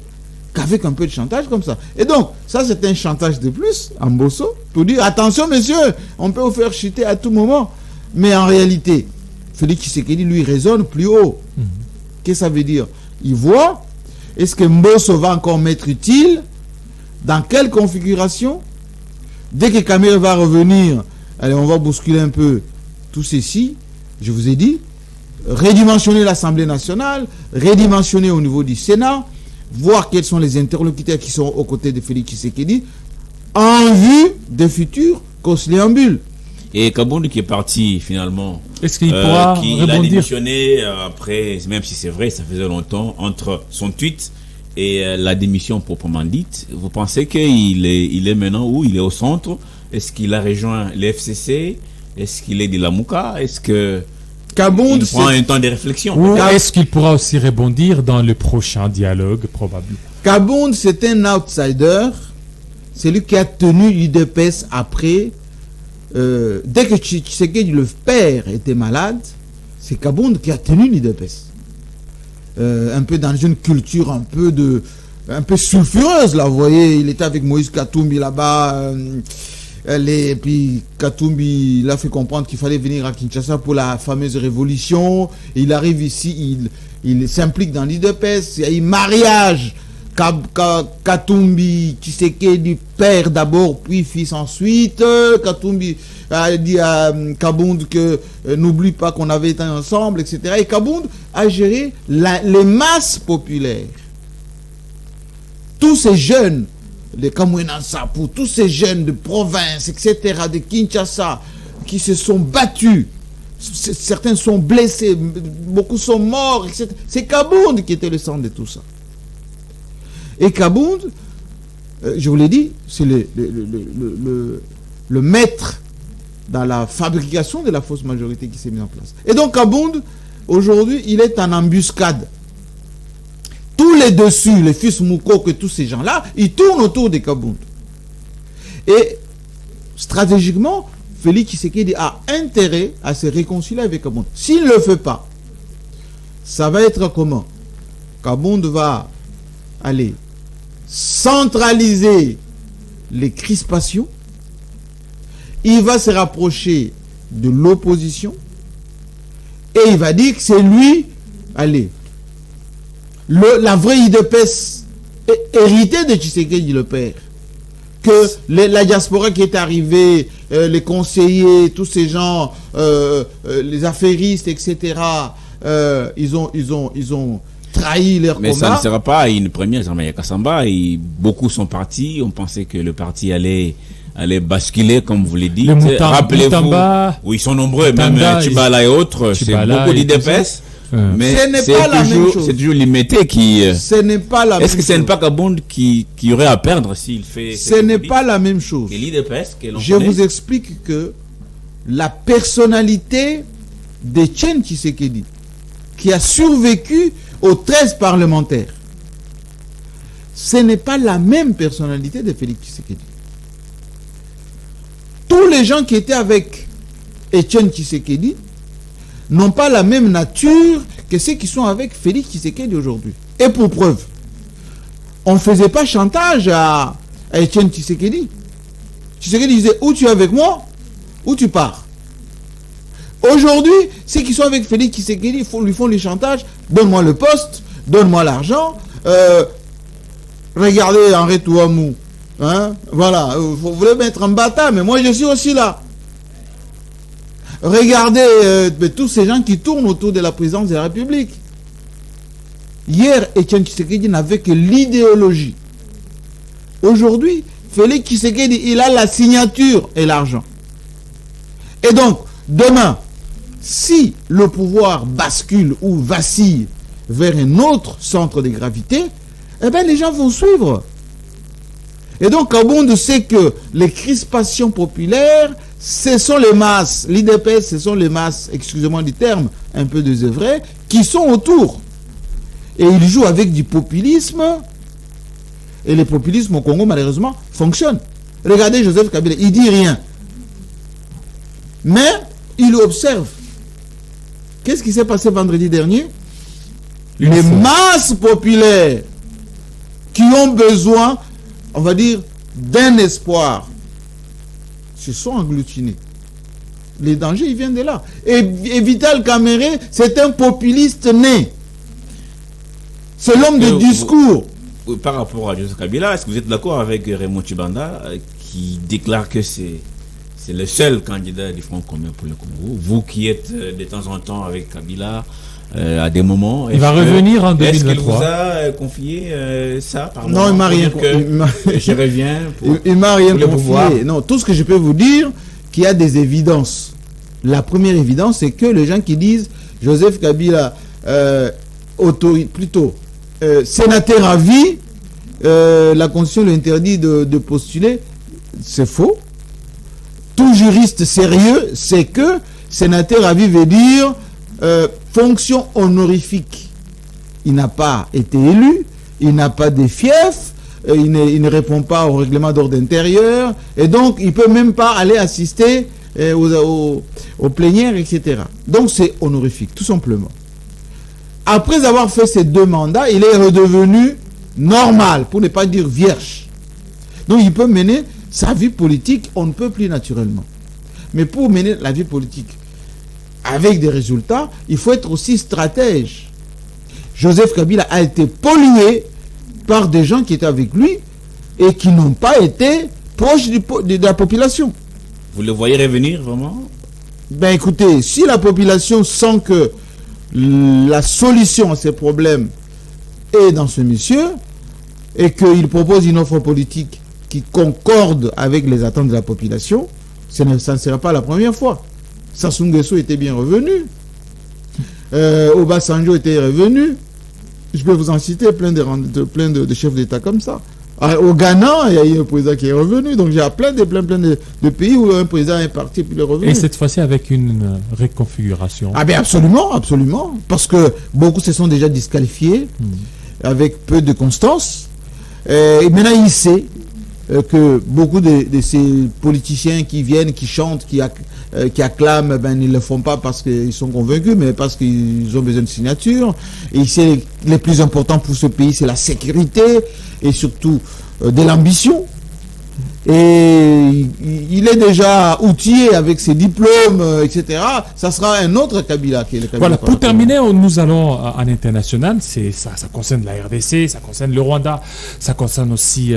qu'avec un peu de chantage comme ça. Et donc, ça c'est un chantage de plus à Mbosso pour dire attention messieurs, on peut vous faire chuter à tout moment. Mais en réalité, Félix Tshisekedi lui raisonne plus haut. Qu'est-ce que ça veut dire? Il voit, est-ce que Mbosso va encore m'être utile? Dans quelle configuration? Dès que Kamere va revenir, allez, on va bousculer un peu tout ceci. Je vous ai dit, redimensionner l'Assemblée nationale, redimensionner au niveau du Sénat, voir quels sont les interlocuteurs qui sont aux côtés de Félix Tshisekedi en vue des futurs conciliambules. Et Kabound qui est parti finalement, est-ce qu'il pourra rebondir? Il a démissionné après, même si c'est vrai, ça faisait longtemps, entre son tweet et la démission proprement dite. Vous pensez qu'il est maintenant où? Il est au centre? Est-ce qu'il a rejoint l'FCC? Est-ce qu'il est de la Mouka? Est-ce que Kabound prend un temps de réflexion? Ou est-ce qu'il pourra aussi rebondir dans le prochain dialogue, probablement? Kabound, c'est un outsider. C'est lui qui a tenu l'UDPS après. Dès que Tshisekedi, le père, était malade, c'est Kabound qui a tenu l'UDPS. Un peu dans une culture un peu sulfureuse, là, vous voyez, il était avec Moïse Katumbi là-bas. Et puis Katumbi l'a fait comprendre qu'il fallait venir à Kinshasa pour la fameuse révolution. Il arrive ici, il s'implique dans l'UDPS. Il y a eu mariage. Katumbi, Tshisekedi, père d'abord, puis fils ensuite. Katumbi a dit à Kabound que n'oublie pas qu'on avait été ensemble, etc. Et Kabound a géré les masses populaires. Tous ces jeunes, les Kamwena Sapou, tous ces jeunes de province, etc., de Kinshasa, qui se sont battus. Certains sont blessés, beaucoup sont morts, etc. C'est Kabound qui était le centre de tout ça. Et Kabound, je vous l'ai dit, c'est le maître dans la fabrication de la fausse majorité qui s'est mis en place. Et donc Kabound, aujourd'hui, il est en embuscade. Tous les dessus, les fils Mouko, que tous ces gens-là, ils tournent autour de Kabound. Et stratégiquement, Félix Tshisekedi a intérêt à se réconcilier avec Kabound. S'il ne le fait pas, ça va être comment? Kabound va aller centraliser les crispations, il va se rapprocher de l'opposition et il va dire que c'est lui, allez, la vraie UDPS héritée de Tshisekedi le père, que la diaspora qui est arrivée, les conseillers, tous ces gens, les affairistes, etc., ils ont trahi leur combat. Mais ça ne sera pas une première, Jean-Marie Kassamba. Beaucoup sont partis. On pensait que le parti allait basculer, comme vous l'avez dit. Rappelez-vous. Oui, ils sont nombreux, même Tchibala et autres. C'est beaucoup d'IDPS. Mais ce n'est pas la même chose. C'est toujours limité qui. Ce n'est pas la même chose. Est-ce que c'est pas Kabound qui aurait à perdre s'il fait. Ce n'est pas la même chose. Et l'IDPS, je vous explique que la personnalité d'Etienne Tshisekedi, qui a survécu aux 13 parlementaires, ce n'est pas la même personnalité de Félix Tshisekedi. Tous les gens qui étaient avec Etienne Tshisekedi n'ont pas la même nature que ceux qui sont avec Félix Tshisekedi aujourd'hui. Et pour preuve, on ne faisait pas chantage à Etienne Tshisekedi. Tshisekedi disait, ou tu es avec moi, ou tu pars. Aujourd'hui, ceux qui sont avec Félix Tshisekedi lui font le chantage, donne-moi le poste, donne-moi l'argent, regardez Henri Touamou, hein, voilà, vous voulez mettre en bâtard, mais moi je suis aussi là. Regardez tous ces gens qui tournent autour de la présidence de la République. Hier, Etienne Tshisekedi n'avait que l'idéologie. Aujourd'hui, Félix Tshisekedi, il a la signature et l'argent. Et donc, demain, si le pouvoir bascule ou vacille vers un autre centre de gravité, eh bien les gens vont suivre. Et donc, Kabound sait que les crispations populaires, ce sont les masses, l'IDPS, ce sont les masses, excusez-moi du terme, un peu désœuvrées, qui sont autour. Et ils jouent avec du populisme, et le populisme au Congo, malheureusement, fonctionne. Regardez Joseph Kabila, il dit rien. Mais, il observe. Qu'est-ce qui s'est passé vendredi dernier? Les masses populaires qui ont besoin, on va dire, d'un espoir, se sont agglutinés. Les dangers, ils viennent de là. Et Vital Kamerhe, c'est un populiste né. C'est l'homme de discours. Par rapport à Joseph Kabila, est-ce que vous êtes d'accord avec Raymond Tchibanda qui déclare que c'est le seul candidat du Front commun pour le Congo? Vous qui êtes de temps en temps avec Kabila à des moments. Il va revenir en 2023. Est-ce qu'il vous a confié ça par Non, il m'a rien confié. Je reviens. Il m'a rien confié. Non, tout ce que je peux vous dire, qu'il y a des évidences. La première évidence, c'est que les gens qui disent Joseph Kabila, sénateur à vie, la Constitution l'interdit de postuler, c'est faux. Tout juriste sérieux sait que sénateur à vie veut dire fonction honorifique. Il n'a pas été élu, il n'a pas de fief, il ne répond pas au règlement d'ordre intérieur, et donc il ne peut même pas aller assister aux plénières, etc. Donc c'est honorifique, tout simplement. Après avoir fait ces 2 mandats, il est redevenu normal, pour ne pas dire vierge. Donc il peut mener sa vie politique, on ne peut plus naturellement. Mais pour mener la vie politique avec des résultats, il faut être aussi stratège. Joseph Kabila a été pollué par des gens qui étaient avec lui et qui n'ont pas été proches de la population. Vous le voyez revenir vraiment? Ben écoutez, si la population sent que la solution à ces problèmes est dans ce monsieur et qu'il propose une offre politique qui concorde avec les attentes de la population, ça ne sera pas la première fois. Sassou Nguesso était bien revenu. Obasanjo était revenu. Je peux vous en citer plein de chefs d'État comme ça. Au Ghana, il y a eu un président qui est revenu. Donc, il y a plein de pays où un président est parti et puis il est revenu. Et cette fois-ci avec une reconfiguration. Ah bien absolument, absolument. Parce que beaucoup se sont déjà disqualifiés avec peu de constance. Et maintenant, il sait que beaucoup de ces politiciens qui viennent, qui chantent, qui acclament, ben, ils ne le font pas parce qu'ils sont convaincus, mais parce qu'ils ont besoin de signatures. Et c'est le plus important pour ce pays, c'est la sécurité et surtout de l'ambition. Et il est déjà outillé avec ses diplômes, etc. Ça sera un autre Kabila qui est le Kabila. Voilà, pour terminer, nous allons en international. Ça concerne la RDC, ça concerne le Rwanda, ça concerne aussi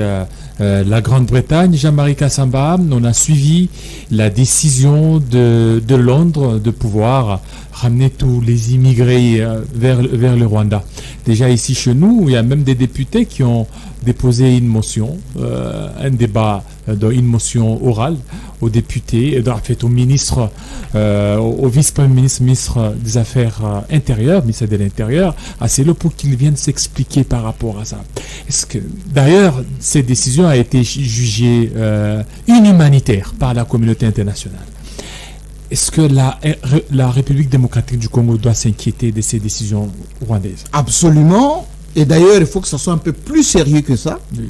la Grande-Bretagne. Jean-Marie Kassamba, on a suivi la décision de Londres de pouvoir ramener tous les immigrés vers le Rwanda. Déjà ici chez nous, il y a même des députés qui ont déposé une motion, un débat, une motion orale aux députés, en fait au ministre, au vice-premier ministre, ministre des Affaires intérieures, ministre de l'Intérieur, à Celo pour qu'ils viennent s'expliquer par rapport à ça. Est-ce que, d'ailleurs, cette décision a été jugée inhumanitaire par la communauté internationale. Est-ce que la République démocratique du Congo doit s'inquiéter de ces décisions rwandaises? Absolument. Et d'ailleurs, il faut que ça soit un peu plus sérieux que ça. Il ne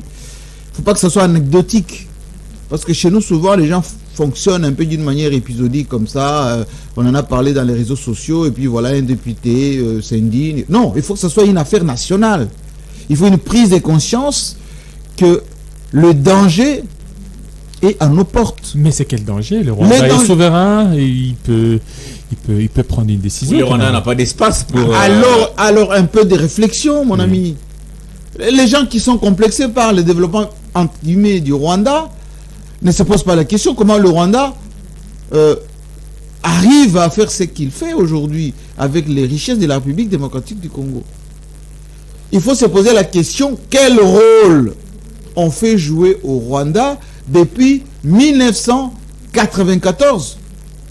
faut pas que ça soit anecdotique. Parce que chez nous, souvent, les gens fonctionnent un peu d'une manière épisodique comme ça. On en a parlé dans les réseaux sociaux. Et puis voilà, un député s'indigne. Non, il faut que ça soit une affaire nationale. Il faut une prise de conscience que le danger est à nos portes. Mais c'est quel danger? Le Rwanda est souverain et il peut prendre une décision. Le Rwanda n'a pas d'espace pour... Alors un peu de réflexion, mon ami. Les gens qui sont complexés par le développement entre guillemets du Rwanda ne se posent pas la question comment le Rwanda arrive à faire ce qu'il fait aujourd'hui avec les richesses de la République démocratique du Congo. Il faut se poser la question, quel rôle on fait jouer au Rwanda depuis 1994.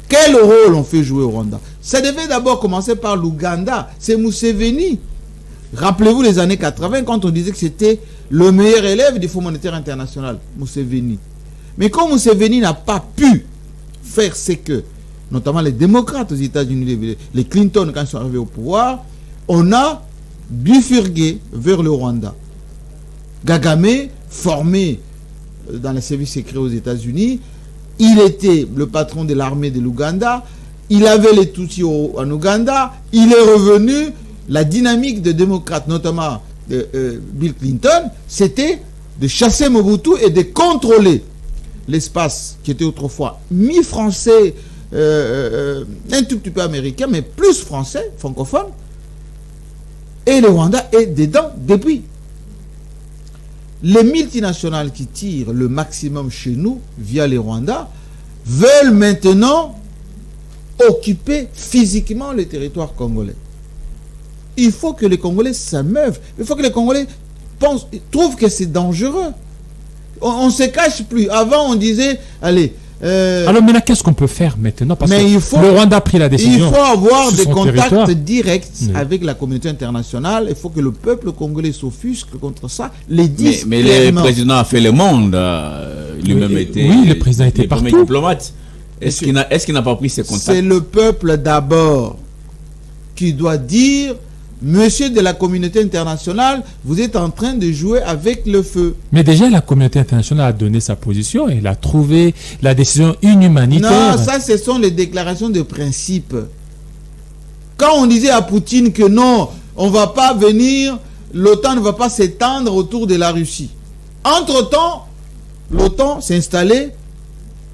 Quel rôle on fait jouer au Rwanda? Ça devait d'abord commencer par l'Ouganda. C'est Museveni. Rappelez-vous les années 80 quand on disait que c'était le meilleur élève du Fonds monétaire international, Museveni. Mais quand Museveni n'a pas pu faire ce que, notamment les démocrates aux États-Unis, les Clinton quand ils sont arrivés au pouvoir, on a bifurgué vers le Rwanda. Kagame, formé dans les services secrets aux États-Unis, il était le patron de l'armée de l'Ouganda, il avait les Tutsis en Ouganda, il est revenu. La dynamique des démocrates, notamment de Bill Clinton, c'était de chasser Mobutu et de contrôler l'espace qui était autrefois mi-français, un tout petit peu américain, mais plus français, francophone. Et le Rwanda est dedans depuis. Les multinationales qui tirent le maximum chez nous via les Rwandais veulent maintenant occuper physiquement le territoire congolais. Il faut que les Congolais s'ameuvent. Il faut que les Congolais trouvent que c'est dangereux. On ne se cache plus. Avant, on disait, allez... Alors maintenant, qu'est-ce qu'on peut faire maintenant? Parce que le Rwanda a pris la décision. Il faut avoir des contacts directs avec la communauté internationale. Il faut que le peuple congolais s'offusque contre ça. Mais le président a fait le monde. Lui-même était... Oui, le président était partout. Diplomate. Est-ce qu'il n'a pas pris ses contacts? C'est le peuple d'abord qui doit dire... Monsieur de la communauté internationale, vous êtes en train de jouer avec le feu. Mais déjà, la communauté internationale a donné sa position. Elle a trouvé la décision inhumanitaire. Non, ça, ce sont les déclarations de principe. Quand on disait à Poutine que non, on ne va pas venir, l'OTAN ne va pas s'étendre autour de la Russie. Entre-temps, l'OTAN s'est installée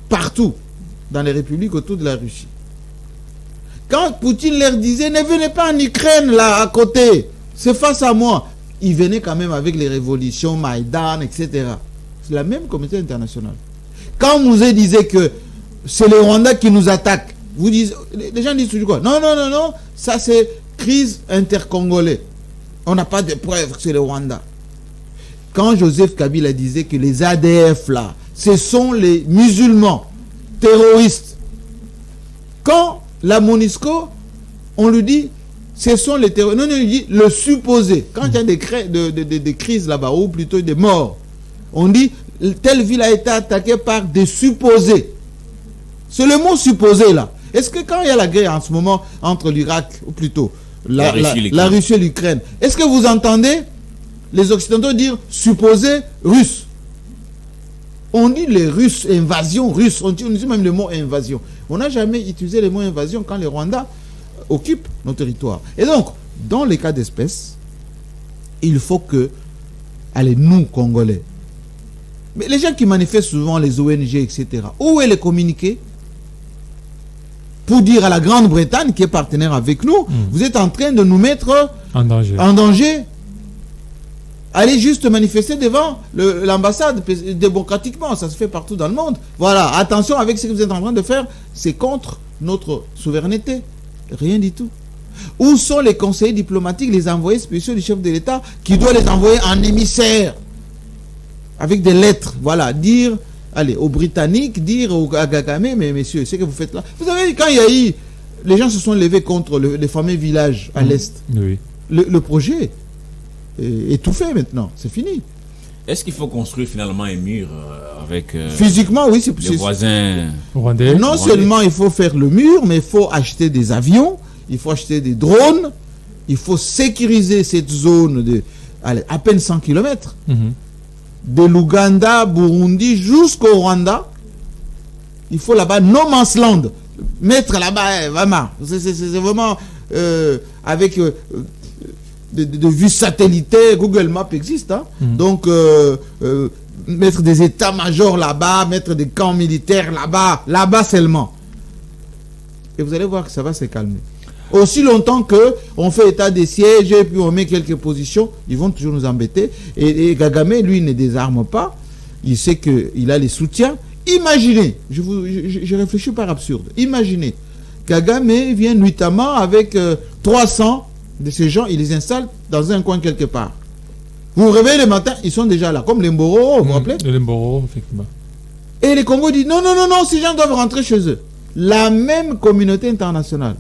partout, dans les républiques autour de la Russie. Quand Poutine leur disait, ne venez pas en Ukraine, là, à côté, c'est face à moi. Ils venaient quand même avec les révolutions, Maïdan, etc. C'est la même communauté internationale. Quand Mouzé disait que c'est les Rwandais qui nous attaquent, les gens disent toujours quoi? Non, ça c'est crise intercongolais. On n'a pas de preuves que c'est les Rwandais. Quand Joseph Kabila disait que les ADF, là, ce sont les musulmans terroristes. Quand la MONUSCO, on lui dit, ce sont les terroristes. Non, il dit le supposé. Quand il y a des crises là-bas, ou plutôt des morts, on dit, telle ville a été attaquée par des supposés. C'est le mot supposé là. Est-ce que quand il y a la guerre en ce moment entre l'Irak, ou plutôt la Russie et l'Ukraine, est-ce que vous entendez les Occidentaux dire supposé russe? On dit les Russes, invasion russe, on dit même le mot invasion. On n'a jamais utilisé le mot invasion quand les Rwandais occupent nos territoires. Et donc, dans les cas d'espèce, il faut que, allez, nous, Congolais, mais les gens qui manifestent souvent, les ONG, etc., où est le communiqué pour dire à la Grande-Bretagne, qui est partenaire avec nous, vous êtes en train de nous mettre en danger. Allez juste manifester devant l'ambassade démocratiquement, ça se fait partout dans le monde. Voilà, attention avec ce que vous êtes en train de faire, c'est contre notre souveraineté. Rien du tout. Où sont les conseillers diplomatiques, les envoyés spéciaux du chef de l'État qui doit les envoyer en émissaire avec des lettres, voilà, dire, allez, aux Britanniques, dire à Kagame, mais messieurs, c'est que vous faites là. Vous savez, quand il y a eu, les gens se sont levés contre les fameux villages à l'Est. Oui. Le projet est tout fait maintenant, c'est fini. Est-ce qu'il faut construire finalement un mur avec physiquement, oui, c'est les voisins rwandais? Non seulement il faut faire le mur, mais il faut acheter des avions, il faut acheter des drones, il faut sécuriser cette zone de à peine 100 km. De l'Ouganda, Burundi jusqu'au Rwanda. Il faut là-bas no man's land. Mettre là-bas, vraiment. C'est vraiment avec de vues satellitaires. Google Maps existe. Hein? Donc, mettre des états-majors là-bas, mettre des camps militaires là-bas seulement. Et vous allez voir que ça va se calmer. Aussi longtemps qu'on fait état des sièges et puis on met quelques positions, ils vont toujours nous embêter. Et Kagame, lui, ne désarme pas. Il sait qu'il a les soutiens. Imaginez, je réfléchis par absurde. Imaginez, Kagame vient nuitamment avec 300 de ces gens, il les installe dans un coin quelque part. Vous vous réveillez le matin, ils sont déjà là, comme les Mboro, vous vous rappelez? Les Mboro, effectivement. Et les Congos disent non, ces gens doivent rentrer chez eux. La même communauté internationale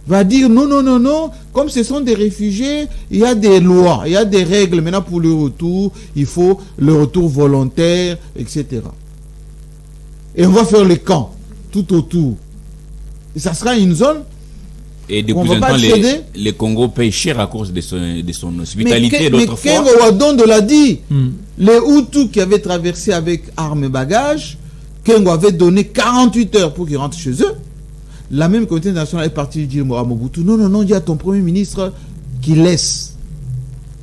va dire non, comme ce sont des réfugiés, il y a des lois, il y a des règles maintenant pour le retour, il faut le retour volontaire, etc. Et on va faire les camps tout autour. Et ça sera une zone. Et de plus en temps, les Congos payent cher à cause de son hospitalité d'autrefois. Mais Kengo Wadon l'a dit. Les Hutus qui avaient traversé avec armes et bagages, Kengo avait donné 48 heures pour qu'ils rentrent chez eux. La même communauté nationale est partie dire à Mobutu, non, dis à ton premier ministre qu'il laisse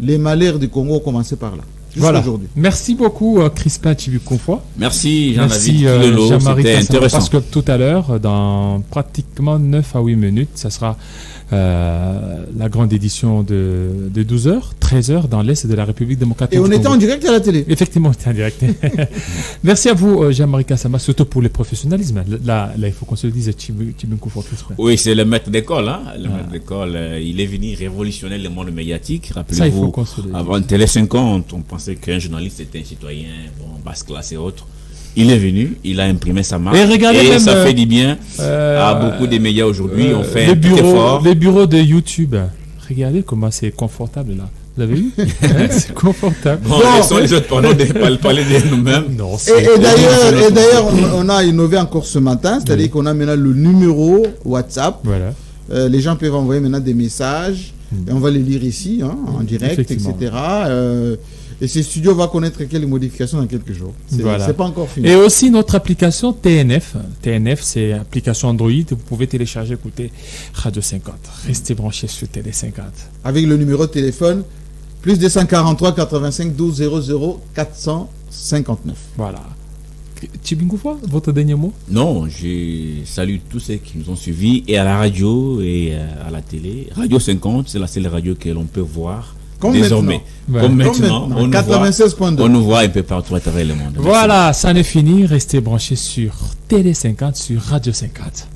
les malheurs du Congo commencer par là. Voilà. Aujourd'hui. Merci beaucoup, Crispin Chibukonfo. Merci, Jean-David. C'était intéressant. Parce que tout à l'heure, dans pratiquement 9 à 8 minutes, ça sera la grande édition de 12h, 13h dans l'Est de la République démocratique. Et on était en direct à la télé. Effectivement, on était en direct. Merci à vous, Jean-Marie Kassama, surtout pour le professionnalisme. Là, il faut qu'on se le dise, Chibukonfo, Crispin. Oui, c'est le maître d'école. Hein? Le maître d'école, il est venu révolutionner le monde médiatique. Rappelez-vous, avant Télé 50, on pensait qu'un journaliste était un citoyen, basse classe et autres. Il est venu, il a imprimé sa marque. Et ça fait du bien à beaucoup de médias aujourd'hui. On fait un petit effort. Les bureaux de YouTube, regardez comment c'est confortable là. Vous avez vu? C'est confortable. Bon, laissons les autres parler de nous-mêmes. Non, et d'ailleurs, on a innové encore ce matin, c'est-à-dire qu'on a maintenant le numéro WhatsApp. Voilà. Les gens peuvent envoyer maintenant des messages et on va les lire ici, en direct, etc. Et ce studio va connaître quelques modifications dans quelques jours. C'est pas encore fini. Et aussi notre application TNF. TNF, c'est application Android. Vous pouvez télécharger, écouter Radio 50. Restez branchés sur Télé 50. Avec le numéro de téléphone, plus 243 85 12 00 459. Voilà. Chibukonfo, votre dernier mot? Non, je salue tous ceux qui nous ont suivis, et à la radio et à la télé. Radio 50, c'est la seule radio que l'on peut voir. Désormais, comme maintenant, on nous voit un peu partout à travers le monde. Voilà, ça n'est fini. Restez branchés sur Télé 50, sur Radio 50.